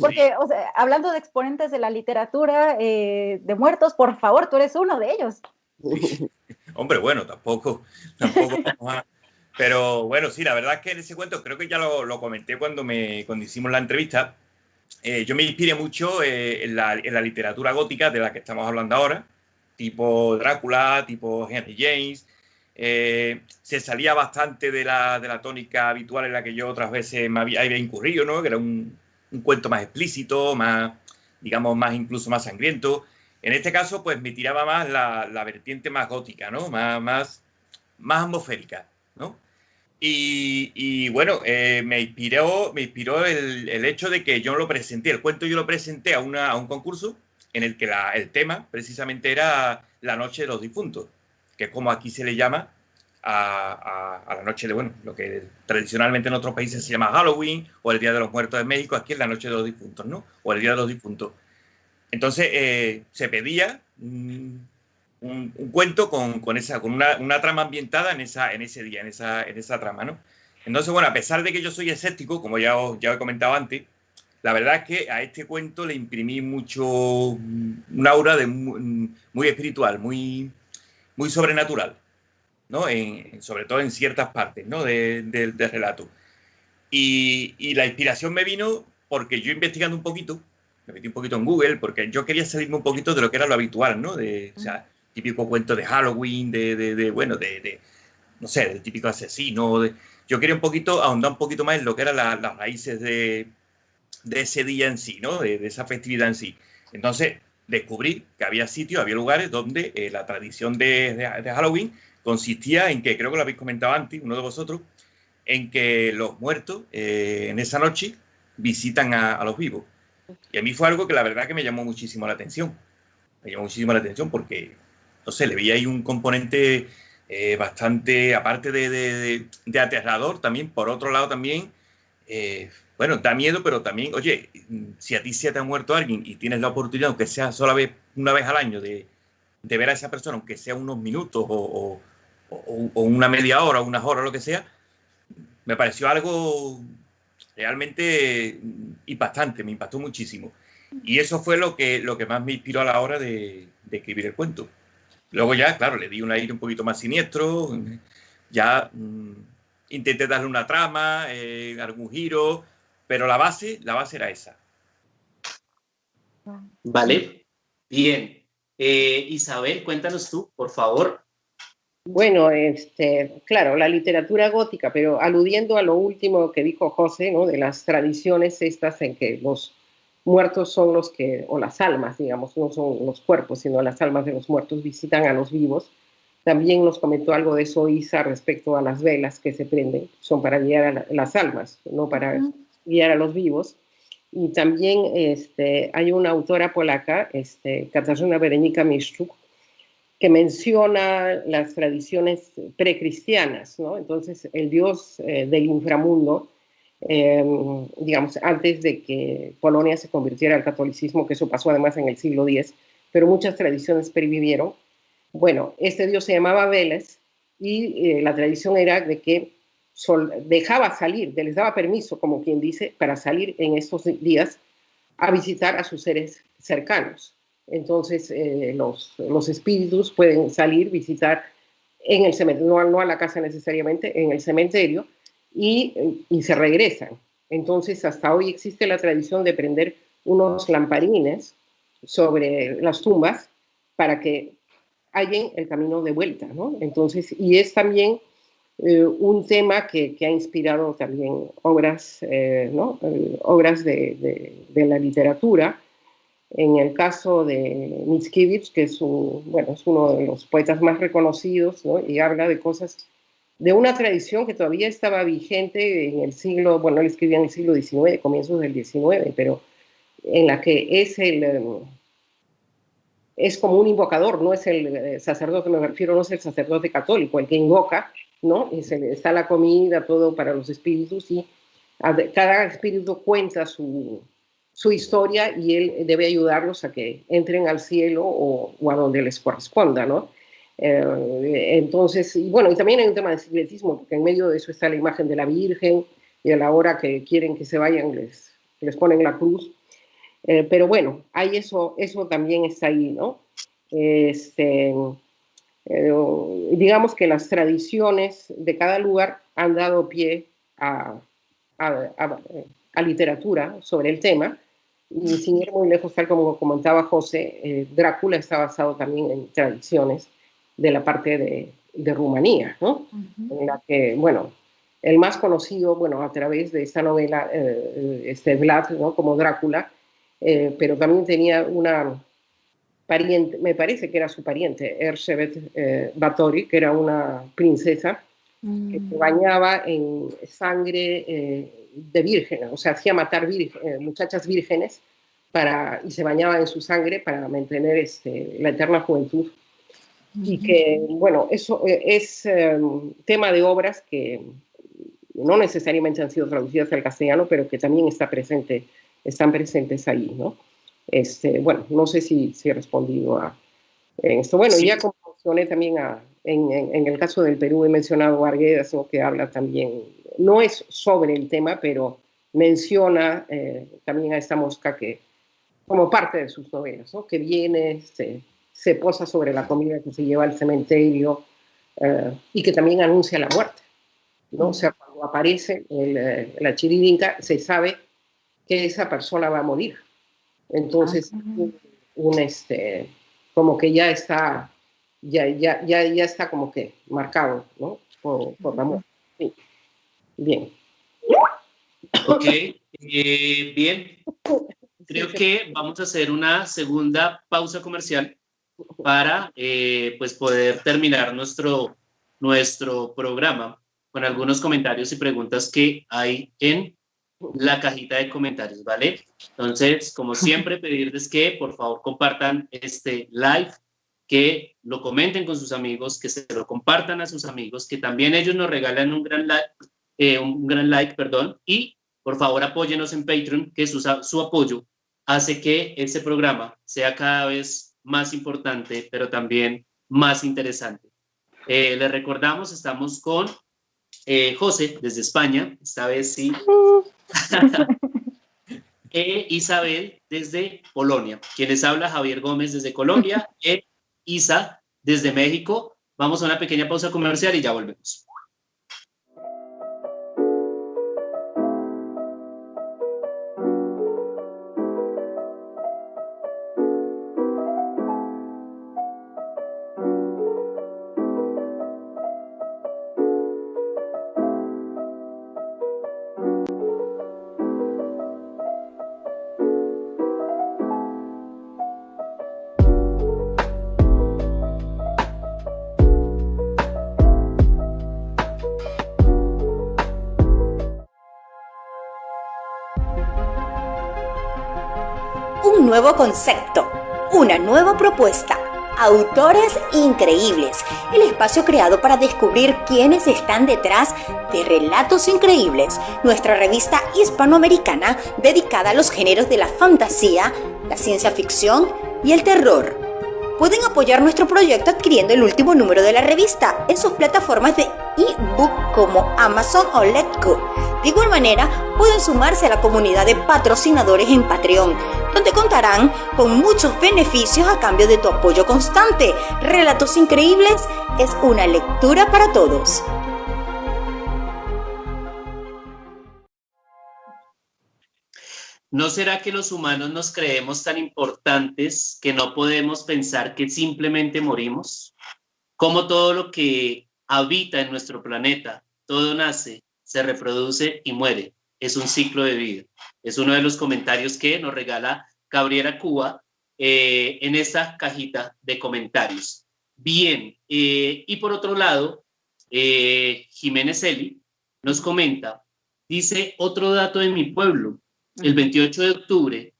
Porque, o sea, hablando de exponentes de la literatura de muertos, por favor, tú eres uno de ellos. Hombre, bueno, tampoco pero bueno, sí, la verdad es que en ese cuento, creo que ya lo comenté cuando hicimos la entrevista, yo me inspiré mucho en la literatura gótica de la que estamos hablando ahora, tipo Drácula, tipo Henry James. Se salía bastante de la tónica habitual en la que yo otras veces me había incurrido, ¿no? Que era un cuento más explícito, más, digamos, incluso más sangriento. En este caso, pues me tiraba más la vertiente más gótica, ¿no? Más atmosférica, ¿no? Y bueno, me inspiró el hecho de que yo lo presenté, el cuento yo lo presenté a un concurso en el que el tema precisamente era la Noche de los Difuntos, que es como aquí se le llama a la noche de, bueno, lo que tradicionalmente en otros países se llama Halloween o el Día de los Muertos de México, aquí es la Noche de los Difuntos, ¿no? O el Día de los Difuntos. Entonces se pedía un cuento con una trama ambientada en ese día, en esa trama, ¿no? Entonces, bueno, a pesar de que yo soy escéptico, como ya he comentado antes, la verdad es que a este cuento le imprimí mucho un aura muy espiritual, muy sobrenatural, ¿no? Sobre todo en ciertas partes, ¿no? del relato. Y la inspiración me vino porque yo investigando un poquito, me metí un poquito en Google, porque yo quería salirme un poquito de lo que era lo habitual, ¿no? O sea, típico cuento de Halloween, no sé, del típico asesino. Yo quería ahondar un poquito más en lo que eran las raíces de ese día en sí, ¿no? De esa festividad en sí. Entonces, descubrí que había sitios, había lugares donde la tradición de Halloween consistía en que, creo que lo habéis comentado antes, uno de vosotros, en que los muertos en esa noche visitan a los vivos. Y a mí fue algo que la verdad que me llamó muchísimo la atención. Me llamó muchísimo la atención porque, no sé, le veía ahí un componente bastante, aparte de aterrador, también, por otro lado también, bueno, da miedo, pero también, oye, si a ti se te ha muerto alguien y tienes la oportunidad, aunque sea una vez al año, de ver a esa persona, aunque sea unos minutos o una media hora o unas horas, lo que sea, me pareció algo realmente impactante, me impactó muchísimo. Y eso fue lo que más me inspiró a la hora de escribir el cuento. Luego ya, claro, le di un aire un poquito más siniestro, ya intenté darle una trama, algún giro, pero la base era esa. Vale, bien. Isabel, cuéntanos tú, por favor. Bueno, claro, la literatura gótica, pero aludiendo a lo último que dijo José, ¿no? De las tradiciones estas en que los muertos son los que, o las almas, digamos, no son los cuerpos, sino las almas de los muertos visitan a los vivos. También nos comentó algo de eso Isa respecto a las velas que se prenden, son para guiar a las almas, no para guiar a los vivos. Y también hay una autora polaca, Katarzyna Werenika Miszczuk, que menciona las tradiciones precristianas, ¿no? Entonces, el dios del inframundo, digamos, antes de que Polonia se convirtiera al catolicismo, que eso pasó además en el siglo X, pero muchas tradiciones pervivieron. Bueno, este dios se llamaba Veles y la tradición era de que dejaba salir, les daba permiso, como quien dice, para salir en estos días a visitar a sus seres cercanos. Entonces, los espíritus pueden salir, visitar en el cementerio, no a la casa necesariamente, en el cementerio, y se regresan. Entonces, hasta hoy existe la tradición de prender unos lamparines sobre las tumbas para que hallen el camino de vuelta, ¿no? Entonces, y es también un tema que ha inspirado también obras, ¿no? Obras de la literatura. En el caso de Mickiewicz, que es, es uno de los poetas más reconocidos, ¿no? Y habla de cosas, de una tradición que todavía estaba vigente en el siglo, bueno, él escribía en el siglo XIX, comienzos del XIX, pero en la que es como un invocador, no es el sacerdote, me refiero, no es el sacerdote católico, el que invoca, ¿no? Está la comida, todo para los espíritus, y cada espíritu cuenta su historia y él debe ayudarlos a que entren al cielo o a donde les corresponda, ¿no? Entonces, y bueno, y también hay un tema de secretismo, porque en medio de eso está la imagen de la Virgen, y a la hora que quieren que se vayan les ponen la cruz. Pero bueno, hay eso también está ahí, ¿no? Digamos que las tradiciones de cada lugar han dado pie a literatura sobre el tema, y sin ir muy lejos, tal como comentaba José, Drácula está basado también en tradiciones de la parte de Rumanía, ¿no? En la que, bueno, el más conocido, bueno, a través de esta novela, Vlad, ¿no? Como Drácula, pero también tenía una pariente, me parece que era su pariente, Erzsébet Báthory, que era una princesa que se bañaba en sangre de vírgenes, o sea, hacía matar muchachas vírgenes y se bañaba en su sangre para mantener la eterna juventud. Y que, bueno, eso es tema de obras que no necesariamente han sido traducidas al castellano, pero que también están presentes ahí, ¿no? Bueno, no sé si he respondido a esto. Bueno, sí. Ya como mencioné también en el caso del Perú, he mencionado a Arguedas, ¿no? Que habla también, no es sobre el tema, pero menciona también a esta mosca que, como parte de sus novelas, ¿no? Que viene, se posa sobre la comida que se lleva al cementerio y que también anuncia la muerte, ¿no? O sea, cuando aparece la Chiririnca, se sabe que esa persona va a morir. Entonces, como que ya está como que marcado, ¿no? Por la muerte. Sí. Bien. Ok, bien. Creo que vamos a hacer una segunda pausa comercial para pues poder terminar nuestro programa con algunos comentarios y preguntas que hay en la cajita de comentarios, ¿vale? Entonces, como siempre, pedirles que por favor compartan este live, que lo comenten con sus amigos, que se lo compartan a sus amigos, que también ellos nos regalan un gran like, y por favor apóyenos en Patreon, que su apoyo hace que este programa sea cada vez más importante, pero también más interesante. Les recordamos, estamos con José desde España, esta vez sí. Isabel desde Polonia. Quien les habla, Javier Gómez desde Colombia. Isa desde México. Vamos a una pequeña pausa comercial y ya volvemos. Un nuevo concepto, una nueva propuesta, autores increíbles, el espacio creado para descubrir quiénes están detrás de Relatos Increíbles, nuestra revista hispanoamericana dedicada a los géneros de la fantasía, la ciencia ficción y el terror. Pueden apoyar nuestro proyecto adquiriendo el último número de la revista en sus plataformas de ebook como Amazon o Letgo. De igual manera, pueden sumarse a la comunidad de patrocinadores en Patreon, donde contarán con muchos beneficios a cambio de tu apoyo constante. Relatos Increíbles es una lectura para todos. ¿No será que los humanos nos creemos tan importantes que no podemos pensar que simplemente morimos? Como todo lo que habita en nuestro planeta, todo nace, se reproduce y muere. Es un ciclo de vida. Es uno de los comentarios que nos regala Cabrera Cuba en esta cajita de comentarios. Bien, y por otro lado, Jiménez Eli nos comenta, dice, otro dato de mi pueblo, el 28 de octubre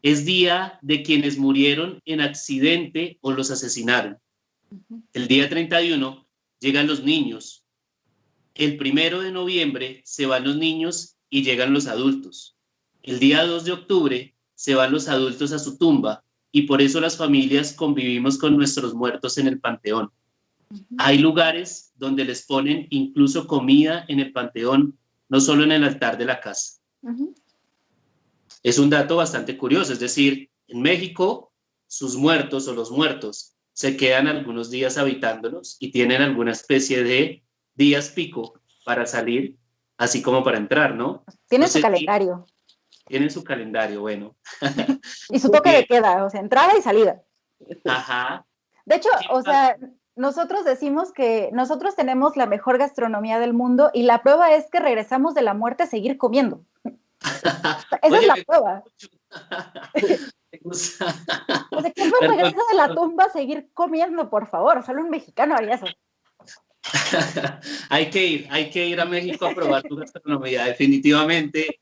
es día de quienes murieron en accidente o los asesinaron. El día 31 llegan los niños. El 1 de noviembre se van los niños y llegan los adultos. El día 2 de octubre se van los adultos a su tumba y por eso las familias convivimos con nuestros muertos en el panteón. Hay lugares donde les ponen incluso comida en el panteón, no solo en el altar de la casa. Es un dato bastante curioso, es decir, en México sus muertos o los muertos se quedan algunos días habitándolos y tienen alguna especie de días pico para salir, así como para entrar, ¿no? Tienen su calendario. Tienen su calendario, bueno. Y su toque de queda, o sea, entrada y salida. Ajá. De hecho, o sea, nosotros decimos que nosotros tenemos la mejor gastronomía del mundo y la prueba es que regresamos de la muerte a seguir comiendo. Esa es la prueba. O sea, ¿quién puede regresar de la tumba a seguir comiendo, por favor? Solo un mexicano haría eso. Hay que ir a México a probar tu gastronomía, definitivamente.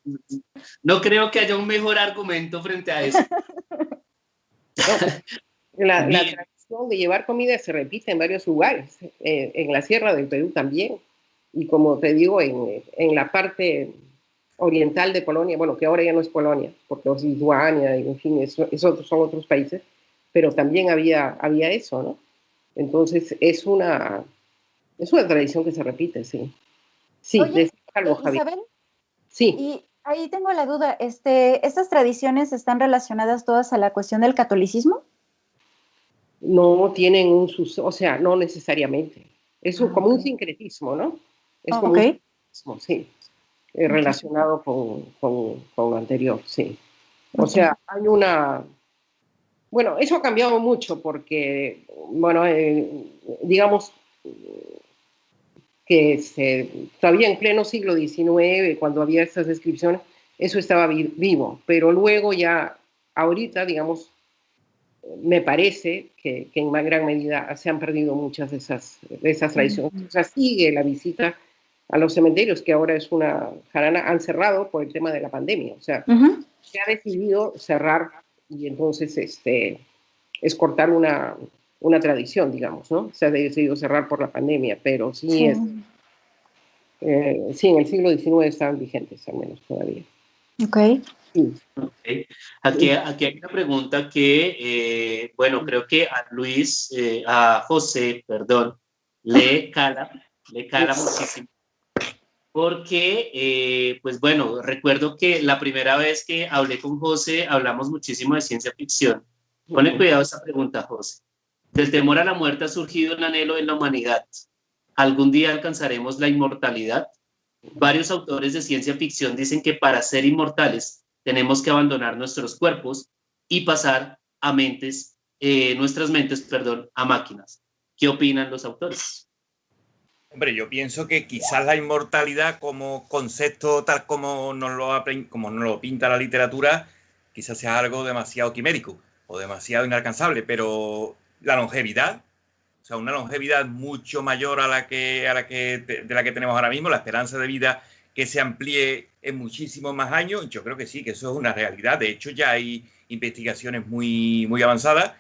No creo que haya un mejor argumento frente a eso. La tradición de llevar comida se repite en varios lugares, en la Sierra del Perú también, y como te digo, en la parte oriental de Polonia, bueno, que ahora ya no es Polonia, porque es Lituania, y en fin, son otros países, pero también había eso, ¿no? Entonces, es una tradición que se repite, sí. Sí, oye, algo, Javier. Isabel, sí. Y ahí tengo la duda, ¿estas tradiciones están relacionadas todas a la cuestión del catolicismo? No tienen o sea, no necesariamente. Es como un sincretismo, ¿no? Es como un sincretismo, sí. Relacionado con lo anterior, sí. O sea, hay bueno, eso ha cambiado mucho porque, bueno, digamos que todavía en pleno siglo XIX, cuando había estas descripciones, eso estaba vivo, pero luego ya, ahorita, digamos, me parece que en gran medida se han perdido muchas de esas tradiciones. O sea, sigue la visita a los cementerios, que ahora es una jarana, han cerrado por el tema de la pandemia. O sea, se ha decidido cerrar y entonces es cortar una tradición, digamos, ¿no? Se ha decidido cerrar por la pandemia, pero sí en el siglo XIX estaban vigentes, al menos todavía. Ok. Sí. Okay. Aquí hay una pregunta que, bueno, creo que a José, perdón, le cala muchísimo. Porque, pues bueno, recuerdo que la primera vez que hablé con José, hablamos muchísimo de ciencia ficción. Pone cuidado esta pregunta, José. Del temor a la muerte ha surgido un anhelo en la humanidad. ¿Algún día alcanzaremos la inmortalidad? Varios autores de ciencia ficción dicen que para ser inmortales tenemos que abandonar nuestros cuerpos y pasar a nuestras mentes, a máquinas. ¿Qué opinan los autores? Hombre, yo pienso que quizás la inmortalidad como concepto tal como nos lo pinta la literatura, quizás sea algo demasiado quimérico o demasiado inalcanzable, pero la longevidad, o sea, una longevidad mucho mayor de la que tenemos ahora mismo, la esperanza de vida que se amplíe en muchísimos más años, yo creo que sí, que eso es una realidad. De hecho, ya hay investigaciones muy, muy avanzadas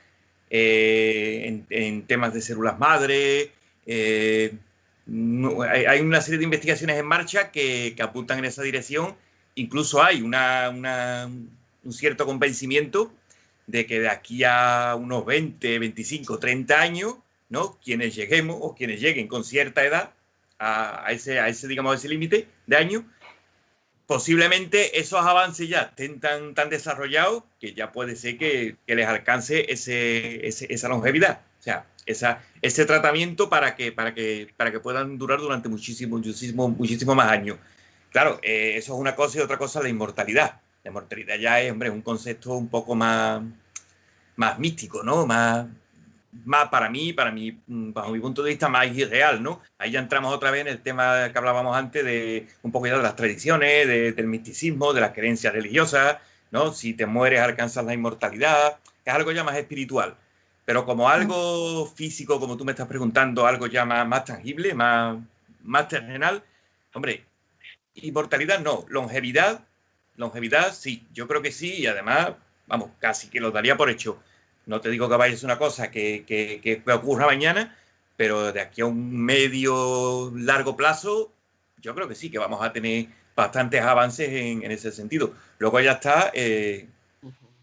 en temas de células madre. Hay una serie de investigaciones en marcha que apuntan en esa dirección. Incluso hay un cierto convencimiento de que de aquí a unos 20, 25, 30 años, ¿no? Quienes lleguen con cierta edad a ese ese límite de años, posiblemente esos avances ya estén tan desarrollados que ya puede ser que les alcance esa longevidad. O sea, ese tratamiento para que puedan durar durante muchísimo más años. Claro, eso es una cosa y otra cosa la inmortalidad. La inmortalidad ya es, hombre, un concepto un poco más místico, ¿no? Más bajo mi punto de vista, más irreal, ¿no? Ahí ya entramos otra vez en el tema que hablábamos antes de un poco ya de las tradiciones, del misticismo, de las creencias religiosas, ¿no? Si te mueres alcanzas la inmortalidad, es algo ya más espiritual. Pero como algo físico, como tú me estás preguntando, algo ya más tangible, más terrenal, hombre, inmortalidad no, longevidad sí, yo creo que sí, y además, vamos, casi que lo daría por hecho. No te digo que vaya a ser una cosa que ocurra mañana, pero de aquí a un medio largo plazo, yo creo que sí, que vamos a tener bastantes avances en ese sentido. Luego ya está,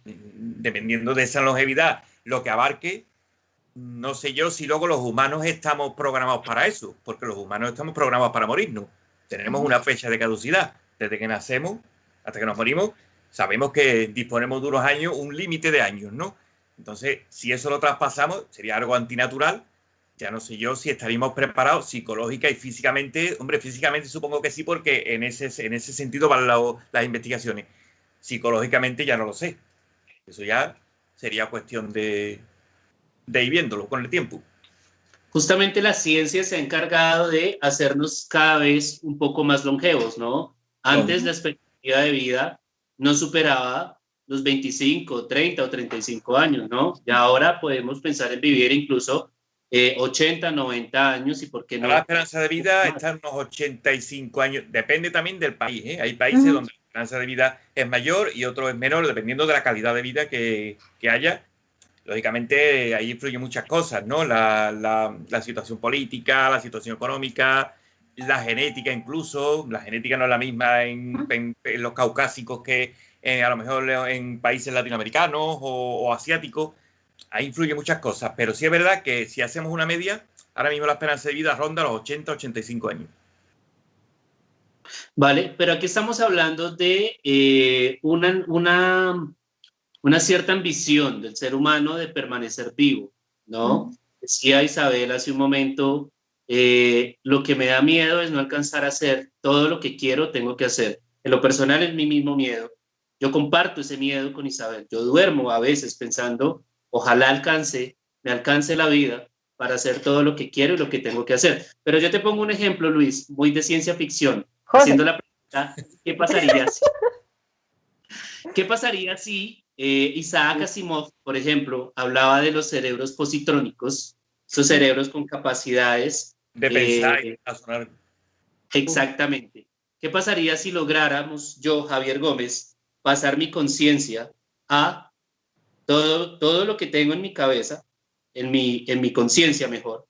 dependiendo de esa longevidad, lo que abarque, no sé yo si luego los humanos estamos programados para eso, porque los humanos estamos programados para morirnos. Tenemos una fecha de caducidad. Desde que nacemos hasta que nos morimos, sabemos que disponemos de unos años, un límite de años, ¿no? Entonces, si eso lo traspasamos, sería algo antinatural. Ya no sé yo si estaríamos preparados psicológica y físicamente. Hombre, físicamente supongo que sí, porque en ese sentido van las investigaciones. Psicológicamente ya no lo sé. Eso ya sería cuestión de ir viéndolo con el tiempo. Justamente la ciencia se ha encargado de hacernos cada vez un poco más longevos, ¿no? Antes la expectativa de vida no superaba los 25, 30 o 35 años, ¿no? Y ahora podemos pensar en vivir incluso 80, 90 años y por qué no. La esperanza de vida está en unos 85 años. Depende también del país, ¿eh? Hay países donde la esperanza de vida es mayor y otros es menor, dependiendo de la calidad de vida que haya. Lógicamente, ahí influyen muchas cosas, ¿no? La situación política, la situación económica, la genética incluso. La genética no es la misma en los caucásicos que a lo mejor en países latinoamericanos o asiáticos. Ahí influyen muchas cosas, pero sí es verdad que si hacemos una media, ahora mismo la esperanza de vida ronda los 80, 85 años. Vale, pero aquí estamos hablando de una cierta ambición del ser humano de permanecer vivo, ¿no? Decía Isabel hace un momento, lo que me da miedo es no alcanzar a hacer todo lo que quiero, tengo que hacer. En lo personal es mi mismo miedo. Yo comparto ese miedo con Isabel. Yo duermo a veces pensando, ojalá me alcance la vida para hacer todo lo que quiero y lo que tengo que hacer. Pero yo te pongo un ejemplo, Luis, muy de ciencia ficción, haciendo la pregunta, ¿qué pasaría si Isaac Asimov, por ejemplo, hablaba de los cerebros positrónicos, esos cerebros con capacidades de pensar y razonar? Exactamente. ¿Qué pasaría si lográramos, yo, Javier Gómez, pasar mi conciencia a todo lo que tengo en mi cabeza, en mi conciencia mejor,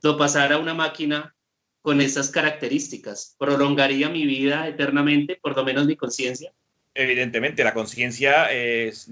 lo pasara a una máquina con esas características? ¿Prolongaría mi vida eternamente, por lo menos mi conciencia? Evidentemente, la conciencia es,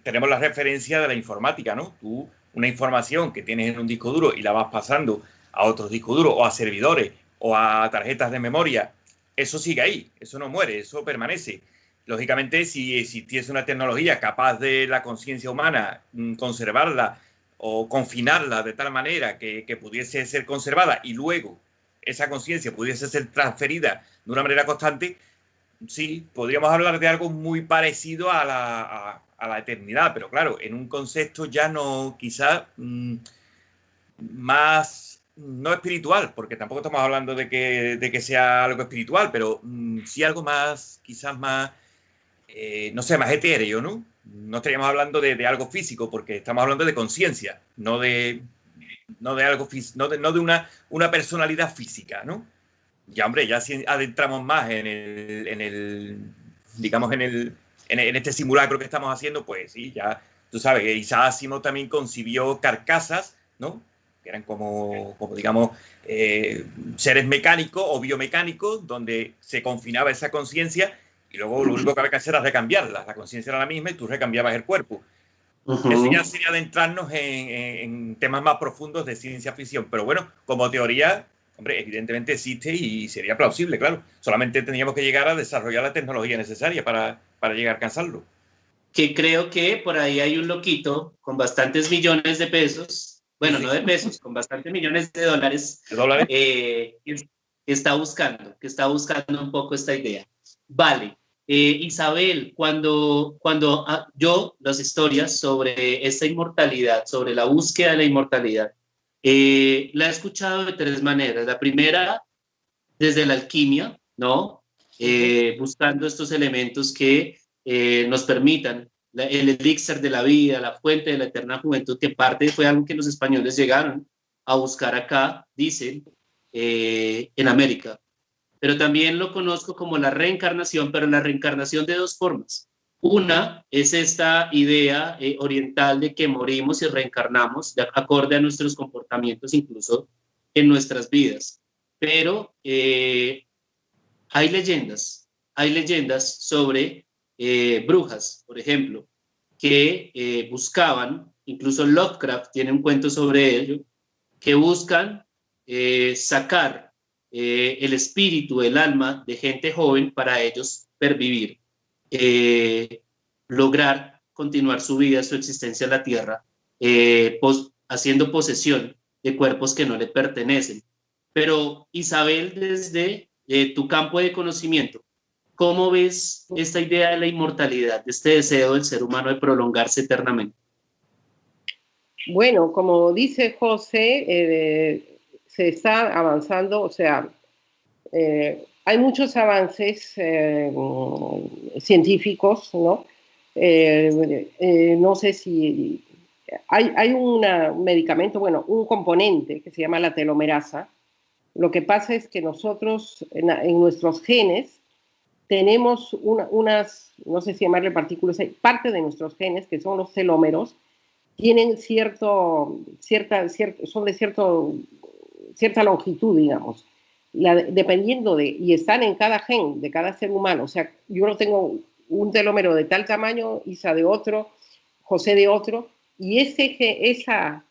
tenemos la referencia de la informática, ¿no? Tú, una información que tienes en un disco duro y la vas pasando a otros discos duros o a servidores o a tarjetas de memoria, eso sigue ahí, eso no muere, eso permanece. Lógicamente, si existiese una tecnología capaz de la conciencia humana conservarla o confinarla de tal manera que pudiese ser conservada y luego esa conciencia pudiese ser transferida de una manera constante, sí, podríamos hablar de algo muy parecido a la eternidad, pero claro, en un concepto ya no, quizás más, no espiritual, porque tampoco estamos hablando de que sea algo espiritual, pero sí algo más, quizás más, no sé, más etéreo, ¿no? No estaríamos hablando de algo físico, porque estamos hablando de conciencia, no de algo no de una personalidad física, ¿no? Ya, hombre, ya si adentramos más en este simulacro que estamos haciendo, pues sí, ya, tú sabes, Isaac Asimov también concibió carcasas, ¿no? Que eran como digamos, seres mecánicos o biomecánicos, donde se confinaba esa conciencia y luego lo único que había que hacer era recambiarla. La conciencia era la misma y tú recambiabas el cuerpo. Eso ya sería adentrarnos en temas más profundos de ciencia ficción, pero bueno, como teoría, hombre, evidentemente existe y sería plausible, claro. Solamente tendríamos que llegar a desarrollar la tecnología necesaria para llegar a alcanzarlo. Que creo que por ahí hay un loquito con bastantes millones de pesos, bueno, sí, no de pesos, con bastantes millones de dólares, que está buscando un poco esta idea. Vale. Isabel, cuando yo las historias sobre esta inmortalidad, sobre la búsqueda de la inmortalidad, la he escuchado de tres maneras. La primera, desde la alquimia, ¿no? Buscando estos elementos que nos permitan el elixir de la vida, la fuente de la eterna juventud, que parte fue algo que los españoles llegaron a buscar acá, dicen, en América. Pero también lo conozco como la reencarnación, pero la reencarnación de dos formas. Una es esta idea oriental de que morimos y reencarnamos de acorde a nuestros comportamientos, incluso en nuestras vidas. Pero hay leyendas sobre brujas, por ejemplo, que buscaban, incluso Lovecraft tiene un cuento sobre ello, que buscan sacar el espíritu, el alma de gente joven para ellos pervivir, lograr continuar su vida, su existencia en la tierra, haciendo posesión de cuerpos que no le pertenecen. Pero Isabel, desde tu campo de conocimiento, ¿cómo ves esta idea de la inmortalidad, de este deseo del ser humano de prolongarse eternamente? Bueno, como dice José, se está avanzando, o sea, hay muchos avances científicos, ¿no? No sé si hay un medicamento, bueno, un componente que se llama la telomerasa. Lo que pasa es que nosotros en nuestros genes tenemos unas, no sé si llamarle partículas, parte de nuestros genes, que son los telómeros, tienen son de cierta longitud, digamos, dependiendo y están en cada gen de cada ser humano. O sea, yo no tengo un telómero de tal tamaño, Isa de otro, José de otro, y esa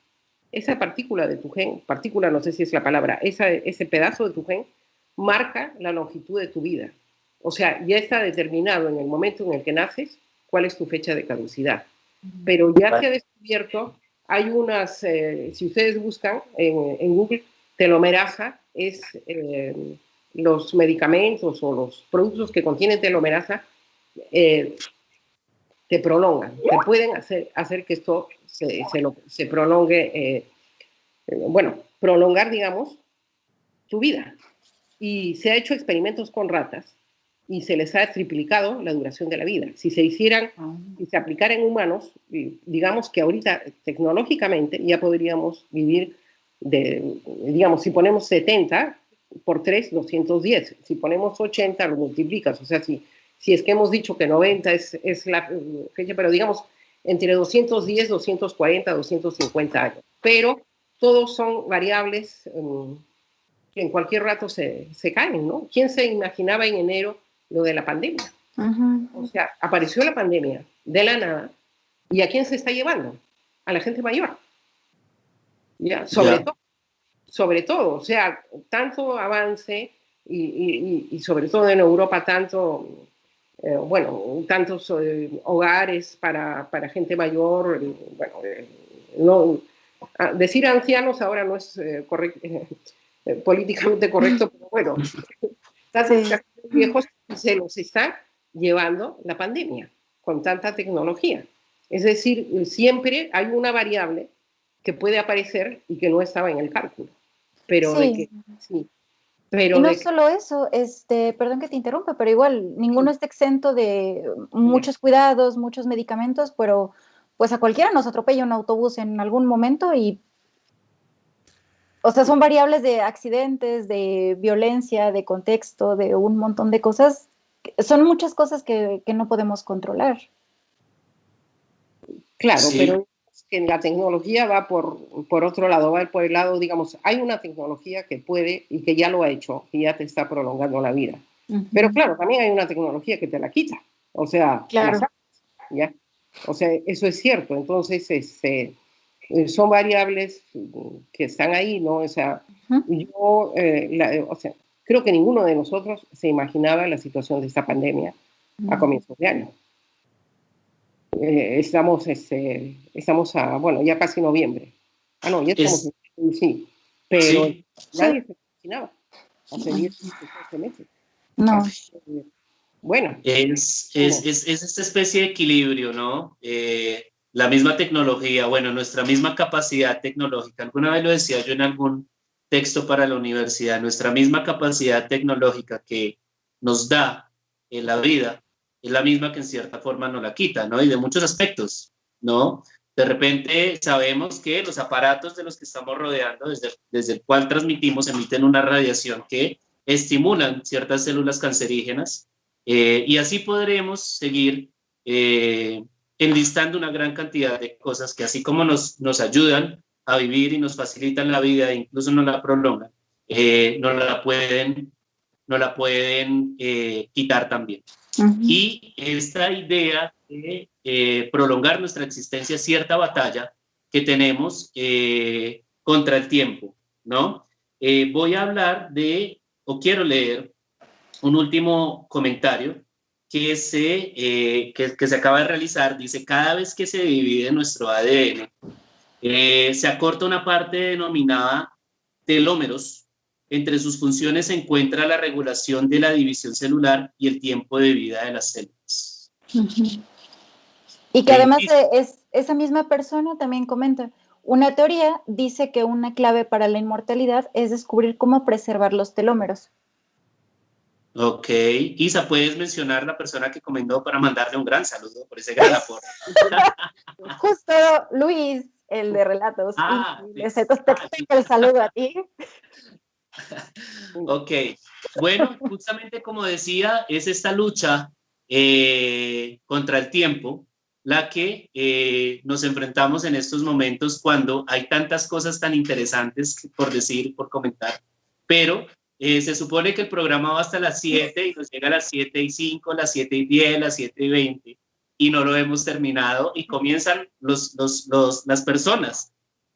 partícula de tu gen, partícula no sé si es la palabra, ese pedazo de tu gen, marca la longitud de tu vida. O sea, ya está determinado en el momento en el que naces cuál es tu fecha de caducidad. Pero ya se ha descubierto, hay unas, si ustedes buscan en Google, telomerasa es los medicamentos o los productos que contienen telomerasa te prolongan, te pueden hacer que esto se prolongue, bueno, prolongar, digamos, tu vida. Y se ha hecho experimentos con ratas y se les ha triplicado la duración de la vida. Si se aplicara en humanos, digamos que ahorita tecnológicamente ya podríamos vivir, digamos, si ponemos 70 por 3, 210. Si ponemos 80, lo multiplicas. O sea, si es que hemos dicho que 90 es la fecha, pero digamos entre 210, 240, 250 años. Pero todos son variables que en cualquier rato se caen, ¿no? ¿Quién se imaginaba en enero lo de la pandemia? O sea, apareció la pandemia de la nada, ¿y a quién se está llevando? A la gente mayor. ¿Ya? Sobre todo, o sea, tanto avance y sobre todo en Europa tantos hogares para gente mayor, decir ancianos ahora no es políticamente correcto, pero bueno, tantos viejos se los está llevando la pandemia con tanta tecnología. Es decir, siempre hay una variable que puede aparecer y que no estaba en el cálculo. Pero y no solo eso, perdón que te interrumpa, pero igual, ninguno está exento de muchos cuidados, muchos medicamentos, pero pues a cualquiera nos atropella un autobús en algún momento y, o sea, son variables de accidentes, de violencia, de contexto, de un montón de cosas. Son muchas cosas que no podemos controlar. Claro, sí. Pero que la tecnología va por otro lado, va por el lado, digamos, hay una tecnología que puede y que ya lo ha hecho, que ya te está prolongando la vida. Pero claro, también hay una tecnología que te la quita. O sea, claro. ¿ya? O sea, eso es cierto. Entonces, son variables que están ahí, ¿no? O sea, yo, creo que ninguno de nosotros se imaginaba la situación de esta pandemia a comienzos de año. Estamos a, bueno, ya casi noviembre. No, ya estamos sí, pero nadie se imaginaba hace 10, 15 meses. No. Bueno. Es esta especie de equilibrio, ¿no? La misma tecnología, bueno, nuestra misma capacidad tecnológica. Alguna vez lo decía yo en algún texto para la universidad, nuestra misma capacidad tecnológica que nos da la vida es la misma que en cierta forma nos la quita, ¿no? Y de muchos aspectos, ¿no? De repente sabemos que los aparatos de los que estamos rodeando, desde el cual transmitimos, emiten una radiación que estimulan ciertas células cancerígenas, y así podremos seguir enlistando una gran cantidad de cosas que, así como nos ayudan a vivir y nos facilitan la vida e incluso nos la prolongan, no la pueden quitar también. Y esta idea de prolongar nuestra existencia es cierta batalla que tenemos contra el tiempo, ¿no? Voy a hablar quiero leer un último comentario que se acaba de realizar. Dice: cada vez que se divide nuestro ADN, se acorta una parte denominada telómeros. Entre sus funciones se encuentra la regulación de la división celular y el tiempo de vida de las células. Y que además esa misma persona también comenta, una teoría dice que una clave para la inmortalidad es descubrir cómo preservar los telómeros. Ok, Isa, ¿puedes mencionar la persona que comentó para mandarle un gran saludo por ese gran aporte? Justo Luis, el de Relatos. El saludo a ti. Ok, bueno, justamente como decía, es esta lucha contra el tiempo la que nos enfrentamos en estos momentos, cuando hay tantas cosas tan interesantes por decir, por comentar, pero se supone que el programa va hasta las 7 y nos llega a las 7:05, las 7:10, las 7:20 y no lo hemos terminado, y comienzan las personas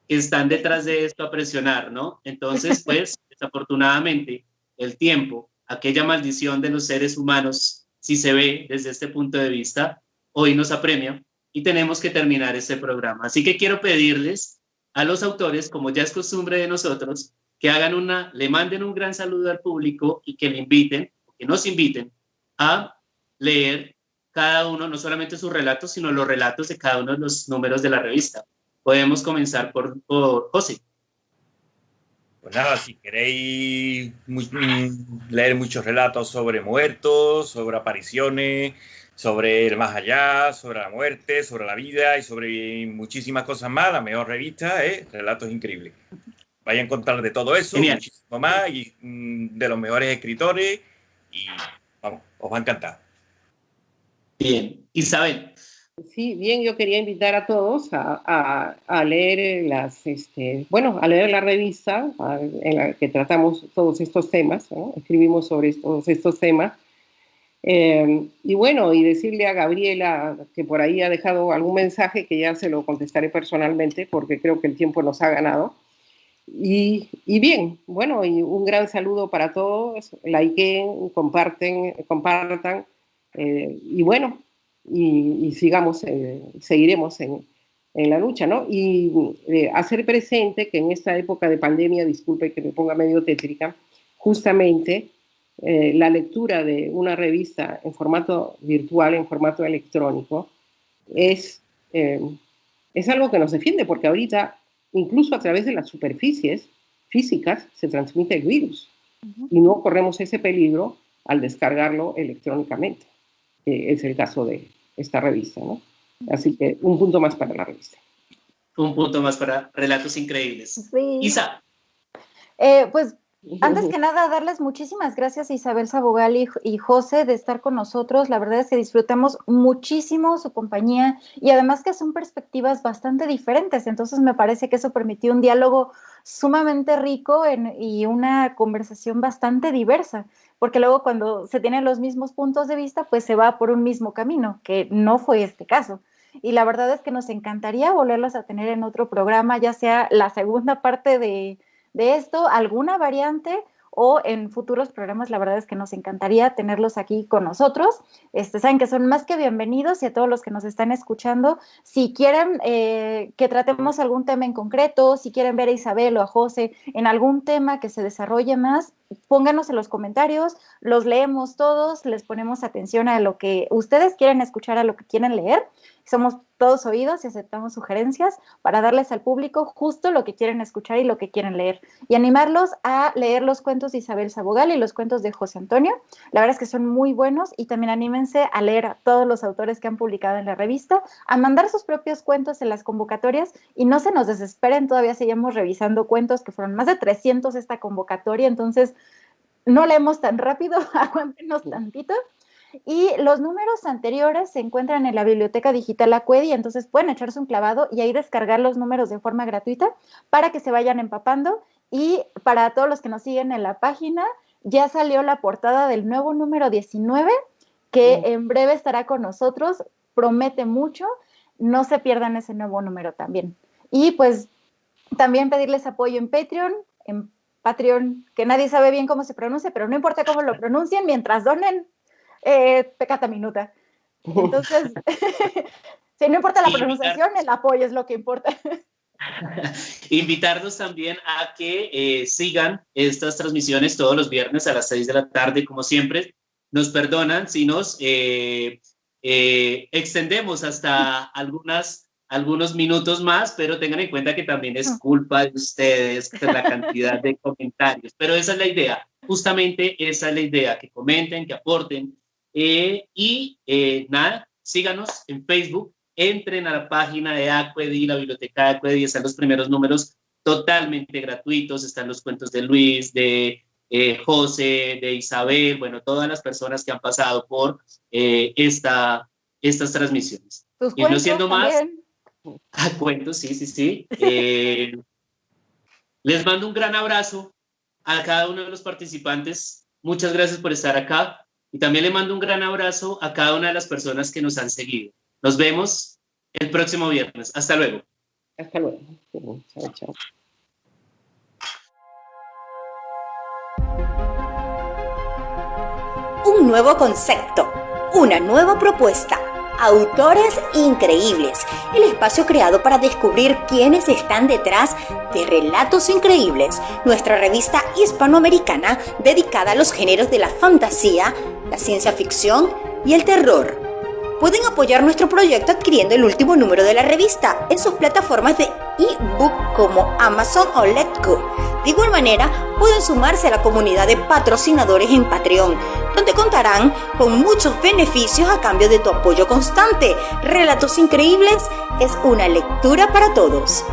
que están detrás de esto a presionar, ¿no? Entonces, pues, desafortunadamente, el tiempo, aquella maldición de los seres humanos, si se ve desde este punto de vista, hoy nos apremia y tenemos que terminar este programa. Así que quiero pedirles a los autores, como ya es costumbre de nosotros, que le manden un gran saludo al público y que nos inviten a leer cada uno, no solamente sus relatos, sino los relatos de cada uno de los números de la revista. Podemos comenzar por José. Pues nada, si queréis leer muchos relatos sobre muertos, sobre apariciones, sobre el más allá, sobre la muerte, sobre la vida y sobre muchísimas cosas más, la mejor revista es Relatos Increíbles. Vais a encontrar de todo eso, genial, muchísimo más, y de los mejores escritores, y vamos, os va a encantar. Bien, Isabel. Sí, bien, yo quería invitar a todos a leer a leer la revista en la que tratamos todos estos temas, ¿no? Escribimos sobre todos estos temas. Y bueno, y decirle a Gabriela, que por ahí ha dejado algún mensaje, que ya se lo contestaré personalmente, porque creo que el tiempo nos ha ganado. Y bien, bueno, y un gran saludo para todos, likeen, compartan, y bueno, y seguiremos en la lucha, ¿no? Y hacer presente que en esta época de pandemia, disculpe que me ponga medio tétrica, justamente la lectura de una revista en formato virtual, en formato electrónico, es algo que nos defiende, porque ahorita, incluso a través de las superficies físicas, se transmite el virus. Y no corremos ese peligro al descargarlo electrónicamente. Es el caso de esta revista, ¿no? Así que un punto más para la revista. Un punto más para Relatos Increíbles. Sí. Isa. Pues antes que nada, darles muchísimas gracias a Isabel Sabogal y José de estar con nosotros. La verdad es que disfrutamos muchísimo su compañía, y además que son perspectivas bastante diferentes. Entonces me parece que eso permitió un diálogo sumamente rico y una conversación bastante diversa, porque luego cuando se tienen los mismos puntos de vista, pues se va por un mismo camino, que no fue este caso. Y la verdad es que nos encantaría volverlos a tener en otro programa, ya sea la segunda parte de esto, alguna variante, o en futuros programas. La verdad es que nos encantaría tenerlos aquí con nosotros. Saben que son más que bienvenidos, y a todos los que nos están escuchando, si quieren que tratemos algún tema en concreto, si quieren ver a Isabel o a José en algún tema que se desarrolle más, pónganos en los comentarios, los leemos todos, les ponemos atención a lo que ustedes quieren escuchar, a lo que quieren leer. Somos todos oídos y aceptamos sugerencias para darles al público justo lo que quieren escuchar y lo que quieren leer. Y animarlos a leer los cuentos de Isabel Sabogal y los cuentos de José Antonio. La verdad es que son muy buenos y también anímense a leer a todos los autores que han publicado en la revista, a mandar sus propios cuentos en las convocatorias y no se nos desesperen, todavía seguimos revisando cuentos que fueron más de 300 esta convocatoria, entonces no leemos tan rápido, aguántenos tantito. Y los números anteriores se encuentran en la biblioteca digital Acuedi, entonces pueden echarse un clavado y ahí descargar los números de forma gratuita para que se vayan empapando. Y para todos los que nos siguen en la página, ya salió la portada del nuevo número 19, que en breve estará con nosotros, promete mucho, no se pierdan ese nuevo número también. Y pues también pedirles apoyo en Patreon, que nadie sabe bien cómo se pronuncia, pero no importa cómo lo pronuncien, mientras donen, peccata minuta. Entonces, si no importa la pronunciación, el apoyo es lo que importa. Invitarlos también a que sigan estas transmisiones todos los viernes a las 6 de la tarde, como siempre. Nos perdonan si nos extendemos hasta algunos minutos más, pero tengan en cuenta que también es culpa de ustedes la cantidad de comentarios. Pero esa es la idea, justamente esa es la idea, que comenten, que aporten. Nada, síganos en Facebook, entren a la página de Acuedi, la biblioteca de Acuedi, están los primeros números totalmente gratuitos, están los cuentos de Luis, de José, de Isabel, bueno, todas las personas que han pasado por estas transmisiones. Tus y no siendo más, cuentos, sí. Les mando un gran abrazo a cada uno de los participantes. Muchas gracias por estar acá. Y también le mando un gran abrazo a cada una de las personas que nos han seguido. Nos vemos el próximo viernes. Hasta luego. Hasta luego. Chao, chao. Un nuevo concepto, una nueva propuesta. Autores increíbles, el espacio creado para descubrir quiénes están detrás de Relatos Increíbles, nuestra revista hispanoamericana dedicada a los géneros de la fantasía, la ciencia ficción y el terror. Pueden apoyar nuestro proyecto adquiriendo el último número de la revista en sus plataformas de ebook como Amazon o Letgo. De igual manera, pueden sumarse a la comunidad de patrocinadores en Patreon, donde contarán con muchos beneficios a cambio de tu apoyo constante. Relatos Increíbles es una lectura para todos.